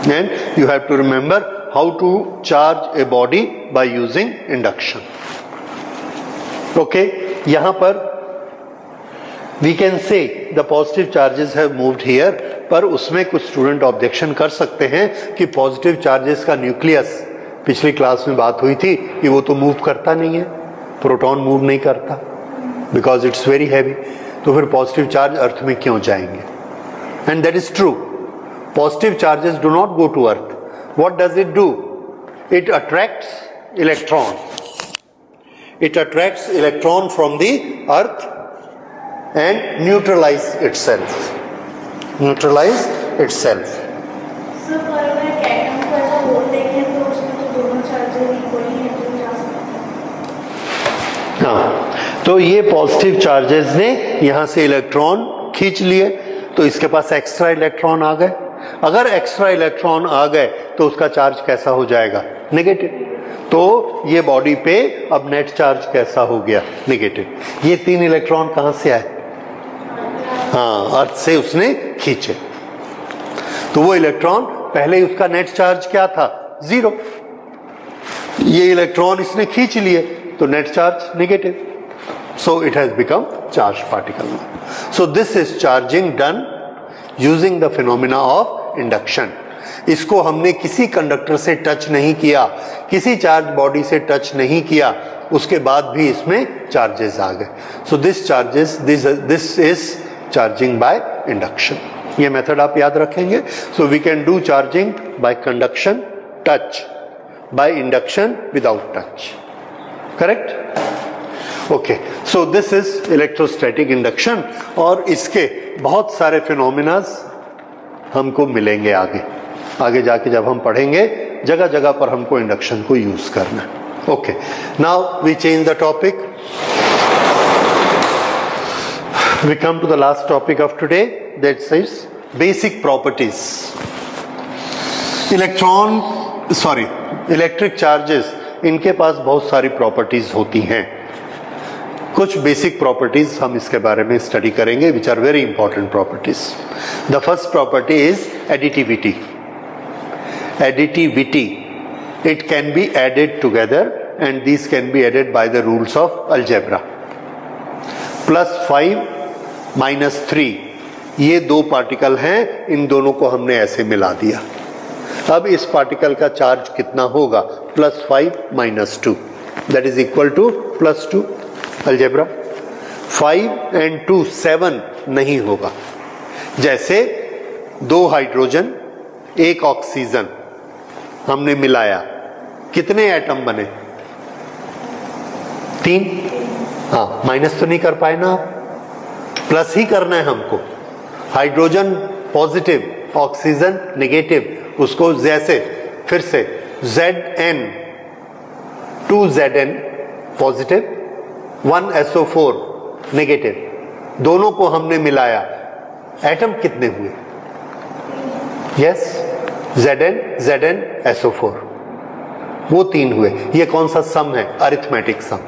and you have to remember how to charge a body by using induction. Okay, यहाँ पर we can say the positive charges have moved here, पर उसमें कुछ स्टूडेंट ऑब्जेक्शन कर सकते हैं कि पॉजिटिव चार्जेस का न्यूक्लियस, पिछली क्लास में बात हुई थी कि वो तो मूव करता नहीं है, प्रोटॉन मूव नहीं करता बिकॉज इट्स वेरी हैवी, तो फिर पॉजिटिव चार्ज अर्थ में क्यों जाएंगे? And that is true. Positive charges do not go to earth. What does it do? It attracts electron. It attracts electron from the earth and neutralize itself. Neutralize itself. Sir पर अगर एक atom को ऐसा whole देखें तो उसमें तो दोनों चार्जेस इक्वली हैं तो जा सकते हैं. हाँ, तो ये पॉजिटिव चार्जेस ने यहाँ से इलेक्ट्रॉन खींच लिए, तो इसके पास एक्स्ट्रा इलेक्ट्रॉन आ गए. अगर एक्स्ट्रा इलेक्ट्रॉन आ गए तो उसका चार्ज कैसा हो जाएगा? नेगेटिव. तो ये बॉडी पे अब नेट चार्ज कैसा हो गया? नेगेटिव. ये 3 इलेक्ट्रॉन कहां से आए? हाँ, अर्थ से उसने खींचे. तो वो इलेक्ट्रॉन पहले उसका नेट चार्ज क्या था? 0. ये इलेक्ट्रॉन इसने खींच लिए तो net charge negative. So it has become charge particle. So this is charging done using the phenomena of induction. इसको हमने किसी कंडक्टर से टच नहीं किया, किसी चार्ज बॉडी से टच नहीं किया, उसके बाद भी इसमें चार्जेस आ गए. So this is charging by induction. ये मेथड आप याद रखेंगे. So we can do charging by conduction, touch, by induction, without touch. Correct? Okay. So this is electrostatic induction. और इसके बहुत सारे फिनोमिनाज हमको मिलेंगे आगे जाके जब हम पढ़ेंगे, जगह जगह पर हमको इंडक्शन को यूज करना. Okay, now we change the topic. We come to the last topic of today, that is basic properties. Electric charges, इनके पास बहुत सारी प्रॉपर्टीज होती हैं. कुछ बेसिक प्रॉपर्टीज हम इसके बारे में स्टडी करेंगे, which are very important properties. The first property is additivity. Additivity, it can be added together and these can be added by the rules of algebra. +5 -3, ये 2 पार्टिकल हैं, इन दोनों को हमने ऐसे मिला दिया. अब इस पार्टिकल का चार्ज कितना होगा? +5 -2, that is equal to +2. Algebra. 5 and 2 7 नहीं होगा. जैसे 2 हाइड्रोजन, 1 ऑक्सीजन हमने मिलाया, कितने एटम बने? 3. हाँ, माइनस तो नहीं कर पाए ना, प्लस ही करना है हमको. हाइड्रोजन पॉजिटिव, ऑक्सीजन नेगेटिव, उसको जैसे फिर से Zn, 2Zn positive, 1SO4 negative, दोनों को हमने मिलाया, एटम कितने हुए? यस, Zn SO4, वो 3 हुए. ये कौन सा सम है? अरिथमेटिक सम.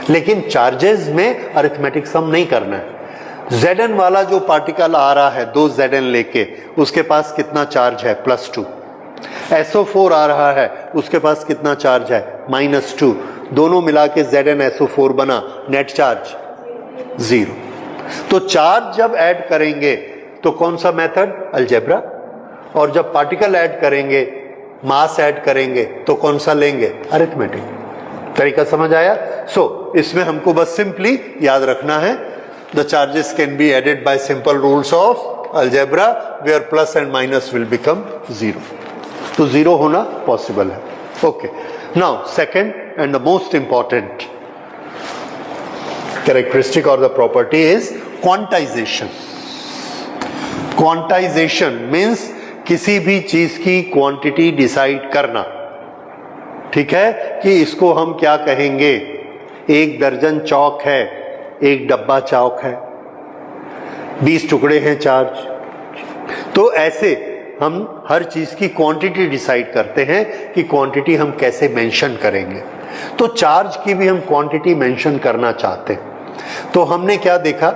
लेकिन चार्जेस में अरिथमेटिक सम नहीं करना है. Zn वाला जो पार्टिकल आ रहा है 2 Zn लेके, उसके पास कितना चार्ज है? +2. SO4 आ रहा है, उसके पास कितना चार्ज है? -2. दोनों मिला के Zn SO4 बना, नेट चार्ज 0. तो चार्ज जब ऐड करेंगे तो कौन सा मेथड? अलजेब्रा. और जब पार्टिकल ऐड करेंगे, मास ऐड करेंगे, तो कौन सा लेंगे? अरिथमेटिक. तरीका समझ आया? सो इसमें हमको बस सिंपली याद रखना है, the charges can be added by simple rules of algebra, where plus and minus will become 0. तो 0 होना पॉसिबल है. Okay, now second and the most important characteristic और the property is quantization. Quantization means किसी भी चीज की quantity decide करना. ठीक है, कि इसको हम क्या कहेंगे? 1 दर्जन चौक है, 1 डब्बा चौक है, 20 टुकड़े हैं चार्ज. तो ऐसे हम हर चीज की क्वांटिटी डिसाइड करते हैं कि क्वांटिटी हम कैसे मेंशन करेंगे. तो चार्ज की भी हम क्वांटिटी मेंशन करना चाहते हैं. तो हमने क्या देखा?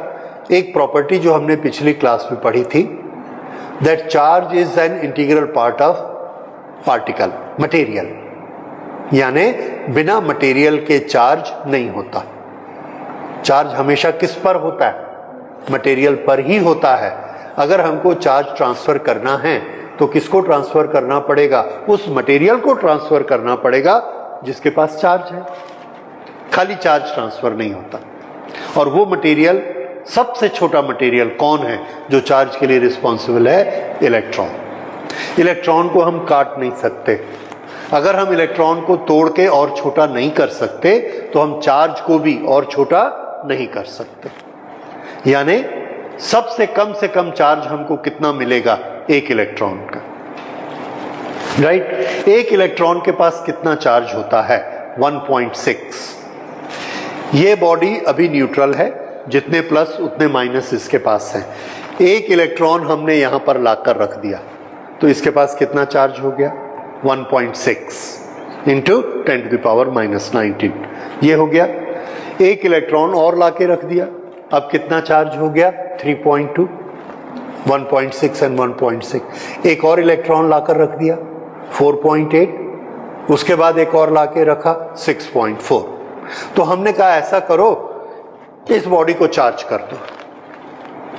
एक प्रॉपर्टी जो हमने पिछली क्लास में पढ़ी थी, that charge is an integral part of particle, material, यानी बिना मटेरियल के चार्ज नहीं होता। चार्ज हमेशा किस पर होता है? मटेरियल पर ही होता है। अगर हमको चार्ज ट्रांसफर करना है तो किसको ट्रांसफर करना पड़ेगा? उस मटेरियल को ट्रांसफर करना पड़ेगा जिसके पास चार्ज है। खाली चार्ज ट्रांसफर नहीं होता। और वो मटेरियल, सबसे छोटा मटेरियल कौन है जो चार्ज के लिए रिस्पॉन्सिबल है? इलेक्ट्रॉन। इलेक्ट्रॉन को हम काट नहीं सकते। अगर हम इलेक्ट्रॉन को तोड़ के और छोटा नहीं कर सकते तो हम चार्ज को भी और छोटा नहीं कर सकते। यानी सबसे कम से कम चार्ज हमको कितना मिलेगा? एक इलेक्ट्रॉन का, राइट? एक इलेक्ट्रॉन के पास कितना चार्ज होता है? 1.6। ये बॉडी अभी न्यूट्रल है, जितने प्लस उतने माइनस इसके पास हैं। एक इलेक्ट्रॉन हमने यहां पर लाकर रख दिया तो इसके पास कितना चार्ज हो गया? 1.6 इंटू 10⁻⁻19 ये हो गया। एक इलेक्ट्रॉन और लाके रख दिया, अब कितना चार्ज हो गया? 3.2, 1.6 एंड 1.6। एक और इलेक्ट्रॉन लाकर रख दिया 4.8, उसके बाद एक और लाके रखा 6.4। तो हमने कहा ऐसा करो, इस बॉडी को चार्ज कर दो।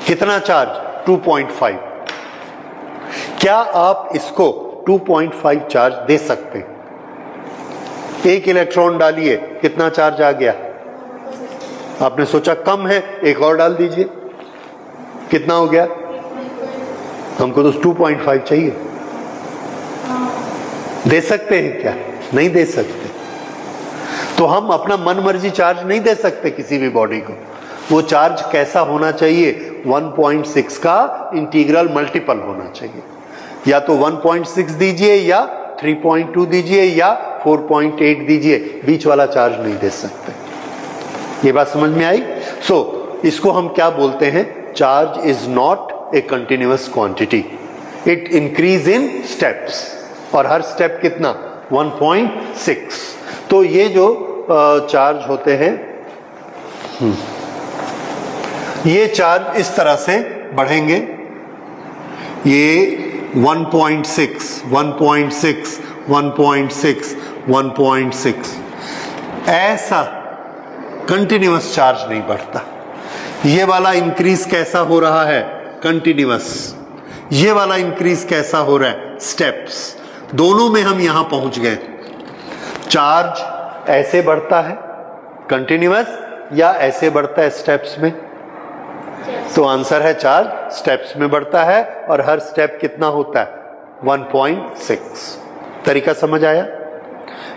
कितना चार्ज? 2.5। क्या आप इसको 2.5 चार्ज दे सकते हैं? एक इलेक्ट्रॉन डालिए, कितना चार्ज आ गया? आपने सोचा कम है, एक और डाल दीजिए, कितना हो गया? हमको तो 2.5 चाहिए। दे सकते हैं क्या? नहीं दे सकते। तो हम अपना मन मर्जी चार्ज नहीं दे सकते किसी भी बॉडी को। वो चार्ज कैसा होना चाहिए? 1.6 का इंटीग्रल मल्टीपल होना चाहिए। या तो 1.6 दीजिए या 3.2 दीजिए या 4.8 दीजिए, बीच वाला चार्ज नहीं दे सकते। ये बात समझ में आई? इसको हम क्या बोलते हैं? Charge is not a continuous quantity, it increase in steps. और हर स्टेप कितना? 1.6। तो ये जो चार्ज होते हैं, ये चार्ज इस तरह से बढ़ेंगे। ये 1.6, 1.6, 1.6, 1.6 ऐसा कंटिन्यूअस चार्ज नहीं बढ़ता। ये वाला इंक्रीज कैसा हो रहा है? कंटिन्यूअस। ये वाला इंक्रीज कैसा हो रहा है? स्टेप्स। दोनों में हम यहां पहुंच गए। चार्ज ऐसे बढ़ता है कंटिन्यूअस या ऐसे बढ़ता है स्टेप्स में? तो आंसर है चार्ज स्टेप्स में बढ़ता है। और हर स्टेप कितना होता है? 1.6। तरीका समझ आया?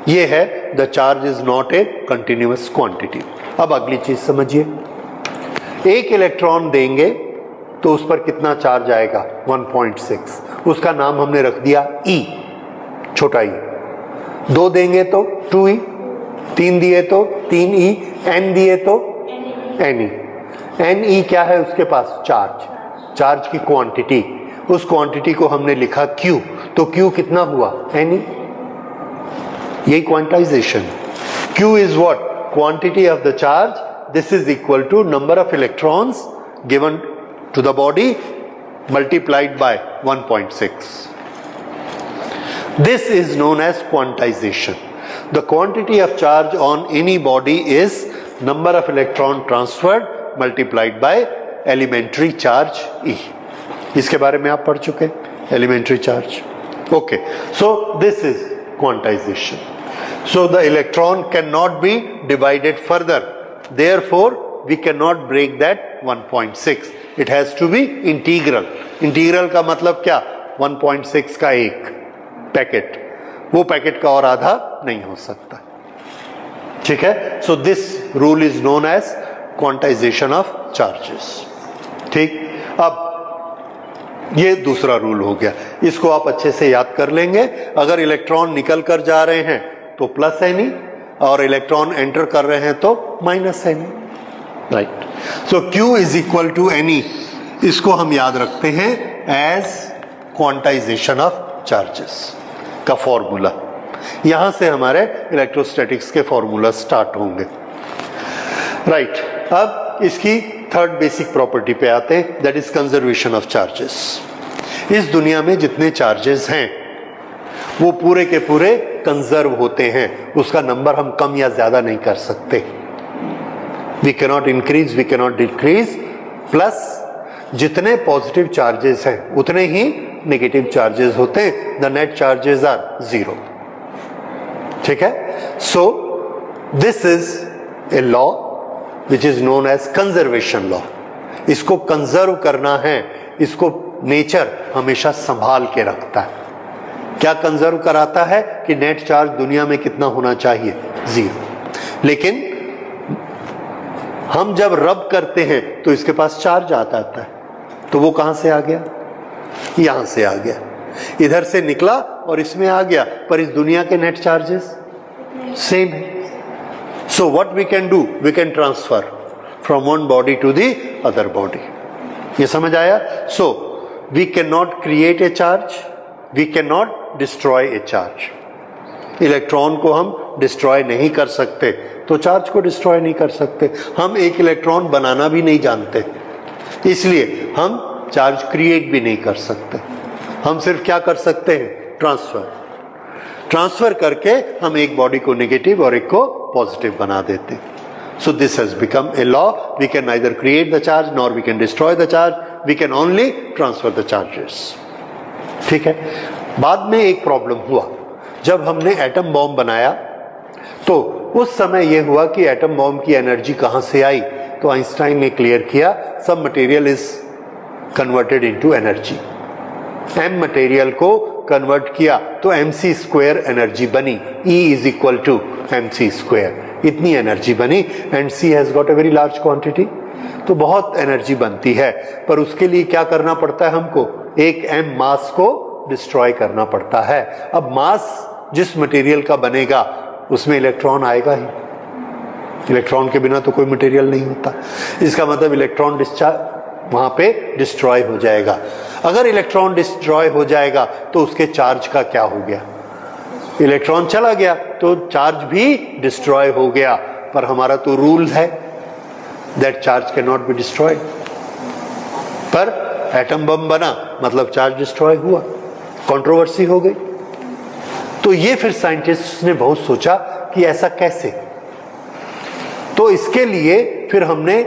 ये है the charge is not a continuous quantity. अब अगली चीज समझिए। एक इलेक्ट्रॉन देंगे तो उस पर कितना चार्ज आएगा? 1.6। उसका नाम हमने रख दिया E, छोटा ई। 2 देंगे तो 2E, 3 दिए तो 3E, N दिए तो NE। NE क्या है उसके पास? चार्ज। चार्ज की क्वांटिटी, उस क्वांटिटी को हमने लिखा Q। तो Q कितना हुआ? NE। यही quantization. Q is what? Quantity of the charge. This is equal to number of electrons given to the body multiplied by 1.6. This is known as quantization. The quantity of charge on any body is number of electron transferred multiplied by elementary charge E. इसके बारे में आप पढ़ चुके हैं, elementary charge. Okay, so this is quantization. So the electron cannot be divided further. Therefore, we cannot break that 1.6. It has to be integral. Integral का मतलब क्या? 1.6 का एक पैकेट, वो पैकेट का और आधा नहीं हो सकता। ठीक है? So this rule is known as quantization of charges. ठीक, अब ये दूसरा रूल हो गया, इसको आप अच्छे से याद कर लेंगे। अगर इलेक्ट्रॉन निकल कर जा रहे हैं तो प्लस Ne, और इलेक्ट्रॉन एंटर कर रहे हैं तो minus Ne, right? So Q is equal to Ne, इसको हम याद रखते हैं एज क्वांटाइजेशन ऑफ चार्जेस का फॉर्मूला। यहां से हमारे इलेक्ट्रोस्टैटिक्स के फॉर्मूला स्टार्ट होंगे, राइट? अब इसकी थर्ड बेसिक प्रॉपर्टी पे आते हैं, that is conservation of charges. इस दुनिया में जितने चार्जेस हैं वो पूरे के पूरे कंजर्व होते हैं, उसका नंबर हम कम या ज्यादा नहीं कर सकते। We cannot increase, we cannot decrease, plus जितने पॉजिटिव चार्जेस हैं उतने ही नेगेटिव चार्जेस होते हैं। The net charges are 0। ठीक है, so this is a law which is known as conservation law. इसको कंजर्व करना है, इसको नेचर हमेशा संभाल के रखता है। क्या कंजर्व कराता है कि नेट चार्ज दुनिया में कितना होना चाहिए, 0। लेकिन हम जब रब करते हैं तो इसके पास चार्ज आता है, तो वो कहां से आ गया, यहां से आ गया, इधर से निकला और इसमें आ गया, पर इस दुनिया के नेट चार्जेस सेम है। So what we can do, we can transfer from one body to the other body. ये समझ आया? So we can not create a charge, we can not destroy a charge. Electron को हम destroy नहीं कर सकते, तो चार्ज को डिस्ट्रॉय नहीं कर सकते। हम एक इलेक्ट्रॉन बनाना भी नहीं जानते, इसलिए हम चार्ज क्रिएट भी नहीं कर सकते। हम सिर्फ क्या कर सकते हैं, ट्रांसफर। ट्रांसफर करके हम एक बॉडी को नेगेटिव और एक को पॉजिटिव बना देते। So this has become a law, we can neither create the charge nor we can destroy the charge, we can only transfer the charges. ठीक है, बाद में एक प्रॉब्लम हुआ, जब हमने एटम बॉम्ब बनाया तो उस समय यह हुआ कि एटम बॉम्ब की एनर्जी कहां से आई, तो आइंस्टाइन ने क्लियर किया, सब material is converted into energy. M material को कन्वर्ट किया तो mc² एनर्जी बनी, E is equal to mc², इतनी एनर्जी बनी। And C has got a very large quantity, तो बहुत एनर्जी बनती है, पर उसके लिए क्या करना पड़ता है हमको, एक m मास को डिस्ट्रॉय करना पड़ता है। अब मास जिस मटेरियल का बनेगा उसमें इलेक्ट्रॉन आएगा ही, इलेक्ट्रॉन के बिना तो कोई मटेरियल नहीं होता। इसका मतलब इलेक्ट्रॉन डिस्चार्ज वहां पे डिस्ट्रॉय हो जाएगा। अगर इलेक्ट्रॉन डिस्ट्रॉय हो जाएगा तो उसके चार्ज का क्या हो गया, इलेक्ट्रॉन चला गया तो चार्ज भी डिस्ट्रॉय हो गया। पर हमारा तो रूल है that charge can not be destroyed, पर एटम बम बना मतलब चार्ज डिस्ट्रॉय हुआ, कंट्रोवर्सी हो गई। तो ये फिर साइंटिस्ट ने बहुत सोचा कि ऐसा कैसे, तो इसके लिए फिर हमने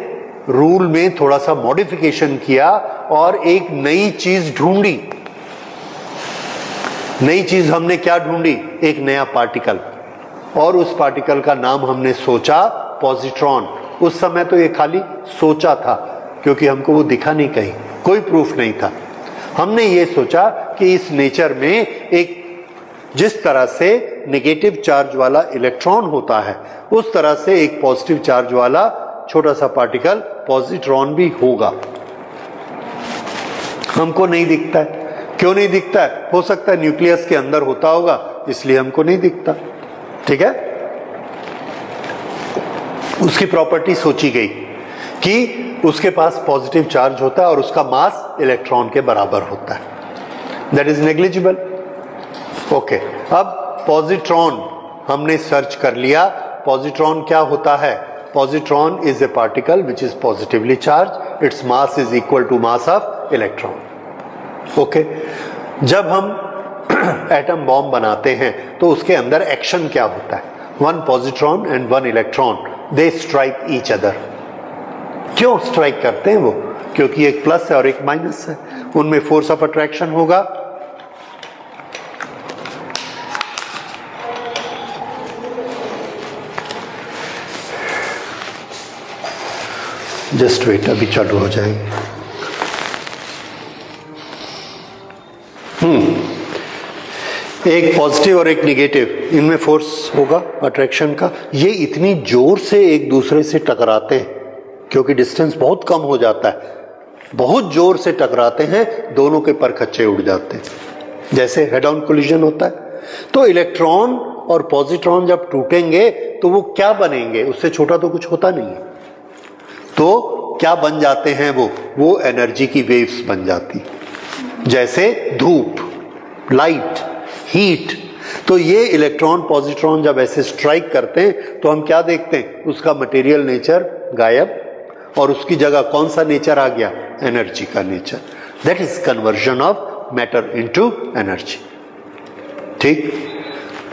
रूल में थोड़ा सा मॉडिफिकेशन किया और एक नई चीज ढूंढी। नई चीज हमने क्या ढूंढी, एक नया पार्टिकल, और उस पार्टिकल का नाम हमने सोचा पॉजिट्रॉन। उस समय तो ये खाली सोचा था, क्योंकि हमको वो दिखा नहीं कहीं, कोई प्रूफ नहीं था। हमने ये सोचा कि इस नेचर में एक जिस तरह से नेगेटिव चार्ज वाला इलेक्ट्रॉन होता है, उस तरह से एक पॉजिटिव चार्ज वाला छोटा सा पार्टिकल पॉजिट्रॉन भी होगा। हमको नहीं दिखता है, क्यों नहीं दिखता है, हो सकता है न्यूक्लियस के अंदर होता होगा, इसलिए हमको नहीं दिखता। ठीक है, उसकी प्रॉपर्टी सोची गई कि उसके पास पॉजिटिव चार्ज होता है और उसका मास इलेक्ट्रॉन के बराबर होता है, दैट इज नेग्लिजिबल। ओके, अब पॉजिट्रॉन हमने सर्च कर लिया। पॉजिट्रॉन क्या होता है, positron is a particle which is positively charge, it's mass is equal to mass of electron. Okay, जब हम एटम बॉम्ब बनाते हैं तो उसके अंदर एक्शन क्या होता है, one positron and one electron they strike each other. क्यों स्ट्राइक करते हैं वो, क्योंकि एक प्लस है और एक माइनस है, उनमें फोर्स ऑफ अट्रैक्शन होगा। जस्ट वेट, अभी चालू हो जाएंगे। एक पॉजिटिव और एक निगेटिव, इनमें फोर्स होगा अट्रैक्शन का। ये इतनी जोर से एक दूसरे से टकराते हैं, क्योंकि डिस्टेंस बहुत कम हो जाता है, बहुत जोर से टकराते हैं, दोनों के परखच्चे उड़ जाते हैं, जैसे हेड ऑन कोलिजन होता है। तो इलेक्ट्रॉन और पॉजिट्रॉन जब टूटेंगे तो वो क्या बनेंगे, उससे छोटा तो कुछ होता नहीं है, तो क्या बन जाते हैं वो एनर्जी की वेव्स बन जाती, जैसे धूप, लाइट, हीट। तो ये इलेक्ट्रॉन पॉजिट्रॉन जब ऐसे स्ट्राइक करते हैं तो हम क्या देखते हैं, उसका मटेरियल नेचर गायब और उसकी जगह कौन सा नेचर आ गया, एनर्जी का nature. That is conversion of matter into energy. ठीक,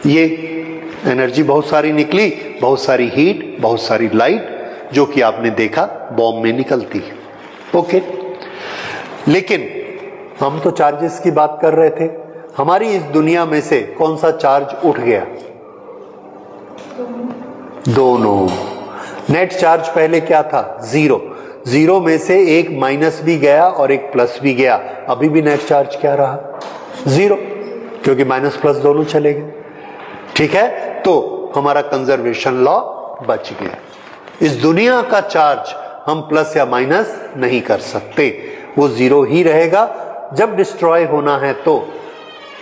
ये एनर्जी बहुत सारी निकली, बहुत सारी हीट, बहुत सारी लाइट, जो कि आपने देखा बॉम्ब में निकलती है। ओके, लेकिन हम तो चार्जेस की बात कर रहे थे। हमारी इस दुनिया में से कौन सा चार्ज उठ गया? दोनों। नेट चार्ज पहले क्या था? जीरो। जीरो में से एक माइनस भी गया और एक प्लस भी गया, अभी भी नेट चार्ज क्या रहा? जीरो, क्योंकि माइनस प्लस दोनों चले गए। ठीक है, तो हमारा कंजर्वेशन लॉ बच गया। इस दुनिया का चार्ज हम प्लस या माइनस नहीं कर सकते, वो जीरो ही रहेगा। जब डिस्ट्रॉय होना है तो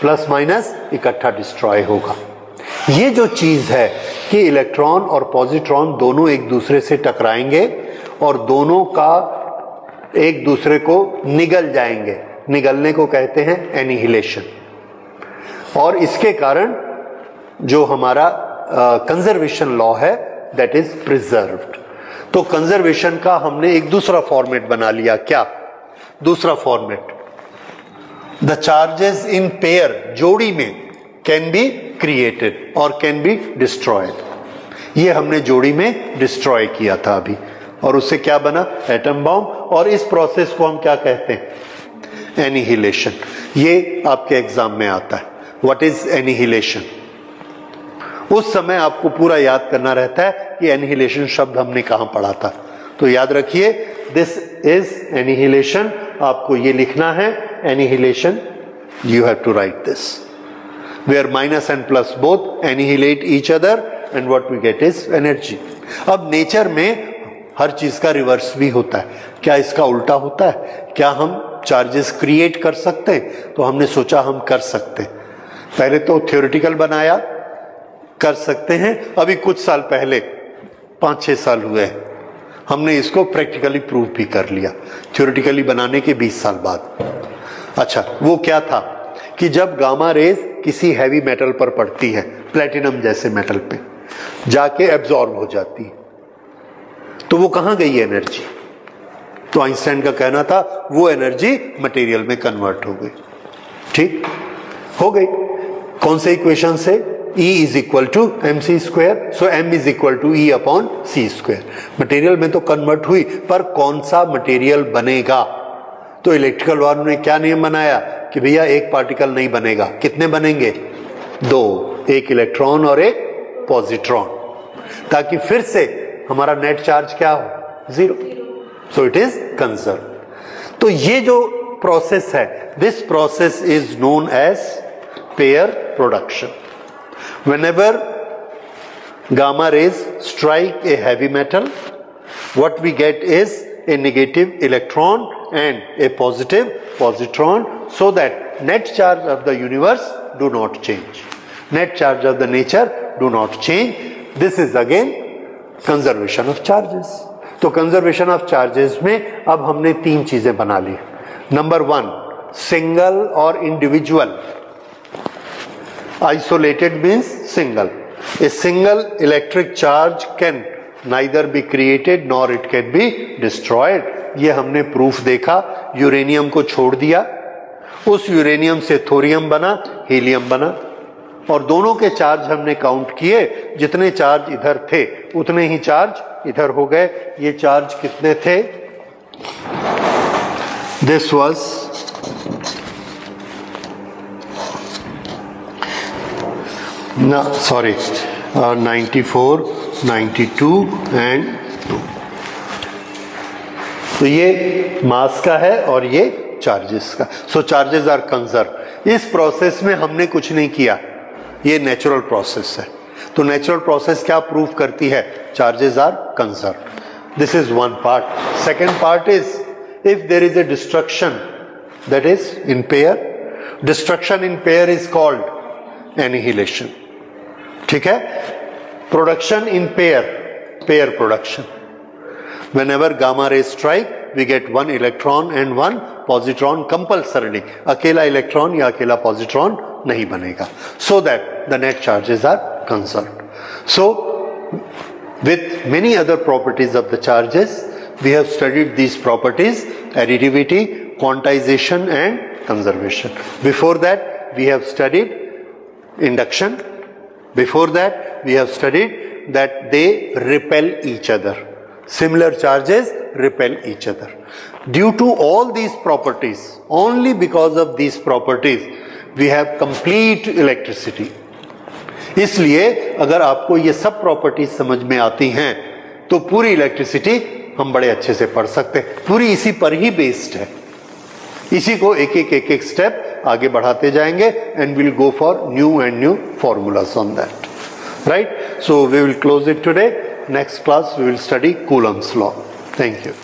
प्लस माइनस इकट्ठा डिस्ट्रॉय होगा। ये जो चीज है कि इलेक्ट्रॉन और पॉजिट्रॉन दोनों एक दूसरे से टकराएंगे और दोनों का एक दूसरे को निगल जाएंगे, निगलने को कहते हैं एनिहिलेशन। और इसके कारण जो हमारा कंजर्वेशन लॉ है दैट इज प्रिजर्व्ड। तो कंजर्वेशन का हमने एक दूसरा फॉर्मेट बना लिया। क्या दूसरा format? The charges in pair, जोड़ी में, कैन बी क्रिएटेड और कैन बी डिस्ट्रॉयड। ये हमने जोड़ी में डिस्ट्रॉय किया था अभी, और उससे क्या बना? Atom bomb. और इस प्रोसेस को हम क्या कहते हैं? एनिहिलेशन। ये आपके एग्जाम में आता है, व्हाट इज एनिहिलेशन। उस समय आपको पूरा याद करना रहता है कि एनिहिलेशन शब्द हमने कहां पढ़ा था। तो याद रखिए, दिस इज एनिहिलेशन। आपको ये लिखना है annihilation, you have to write this, where minus and plus both annihilate each other and what we get is energy. अब नेचर में हर चीज का रिवर्स भी होता है। क्या इसका उल्टा होता है? क्या हम चार्जेस क्रिएट कर सकते हैं? तो हमने सोचा हम कर सकते हैं। पहले तो थ्योरेटिकल बनाया, कर सकते हैं। अभी कुछ साल पहले, 5-6 साल हुए, हमने इसको प्रैक्टिकली प्रूव भी कर लिया, थ्योरेटिकली बनाने के 20 साल बाद। अच्छा, वो क्या था कि जब गामा रेज किसी हैवी मेटल पर पड़ती है, प्लेटिनम जैसे मेटल पे जाके एब्जॉर्ब हो जाती है, तो वो कहां गई एनर्जी? तो आइंस्टाइन का कहना था वो एनर्जी मटेरियल में कन्वर्ट हो गई। ठीक हो गई। कौन से इक्वेशन से? E is equal to mc square, so m is equal to E upon c square. Material में तो कन्वर्ट हुई, पर कौन सा मटेरियल बनेगा? तो इलेक्ट्रिकल वालों ने क्या नियम बनाया कि भैया एक पार्टिकल नहीं बनेगा, कितने बनेंगे? 2, एक इलेक्ट्रॉन और एक पॉजिट्रॉन, ताकि फिर से हमारा नेट चार्ज क्या हो? Zero. So it is conserve. तो ये जो प्रोसेस है, this process is known as pair production. Whenever gamma rays strike a heavy metal, what we get is a negative electron and a positive positron, so that net charge of the universe do not change, net charge of the nature do not change. This is again conservation of charges. तो conservation of charges में अब हमने 3 चीजें बना ली। Number 1, single और individual. Isolated means single. A single electric charge can neither be created nor it can be destroyed. ये हमने proof देखा। यूरेनियम को छोड़ दिया, उस यूरेनियम से थोरियम बना, हीलियम बना, और दोनों के चार्ज हमने काउंट किए। जितने चार्ज इधर थे उतने ही चार्ज इधर हो गए। ये चार्ज कितने थे? दिस वाज ना, सॉरी, 94, 92 एंड 2। तो ये मास का है और ये चार्जेस का। सो चार्जेस आर कंजर्व। इस प्रोसेस में हमने कुछ नहीं किया, ये नेचुरल प्रोसेस है। तो नेचुरल प्रोसेस क्या प्रूव करती है? Charges are conserve. This is one part. Second part is if there is a destruction that is in pair, destruction in pair is called annihilation. ठीक है। Production in pair, pair production. Whenever gamma rays strike, we get 1 electron and 1 positron compulsorily. अकेला electron या अकेला positron नहीं बनेगा, so that the net charges are conserved. So, with many other properties of the charges, we have studied these properties: additivity, quantization, and conservation. Before that, we have studied induction. Before that, we have studied that they repel each other. Similar charges repel each other. Due to all these properties, only because of these properties, we have complete electricity. इसलिए अगर आपको ये सब properties समझ में आती हैं तो पूरी इलेक्ट्रिसिटी हम बड़े अच्छे से पढ़ सकते हैं. पूरी इसी पर ही बेस्ड है. इसी को एक एक स्टेप आगे बढ़ाते जाएंगे and will go for new formulas on that. Right? So we will close it today. Next class we will study Coulomb's law. Thank you.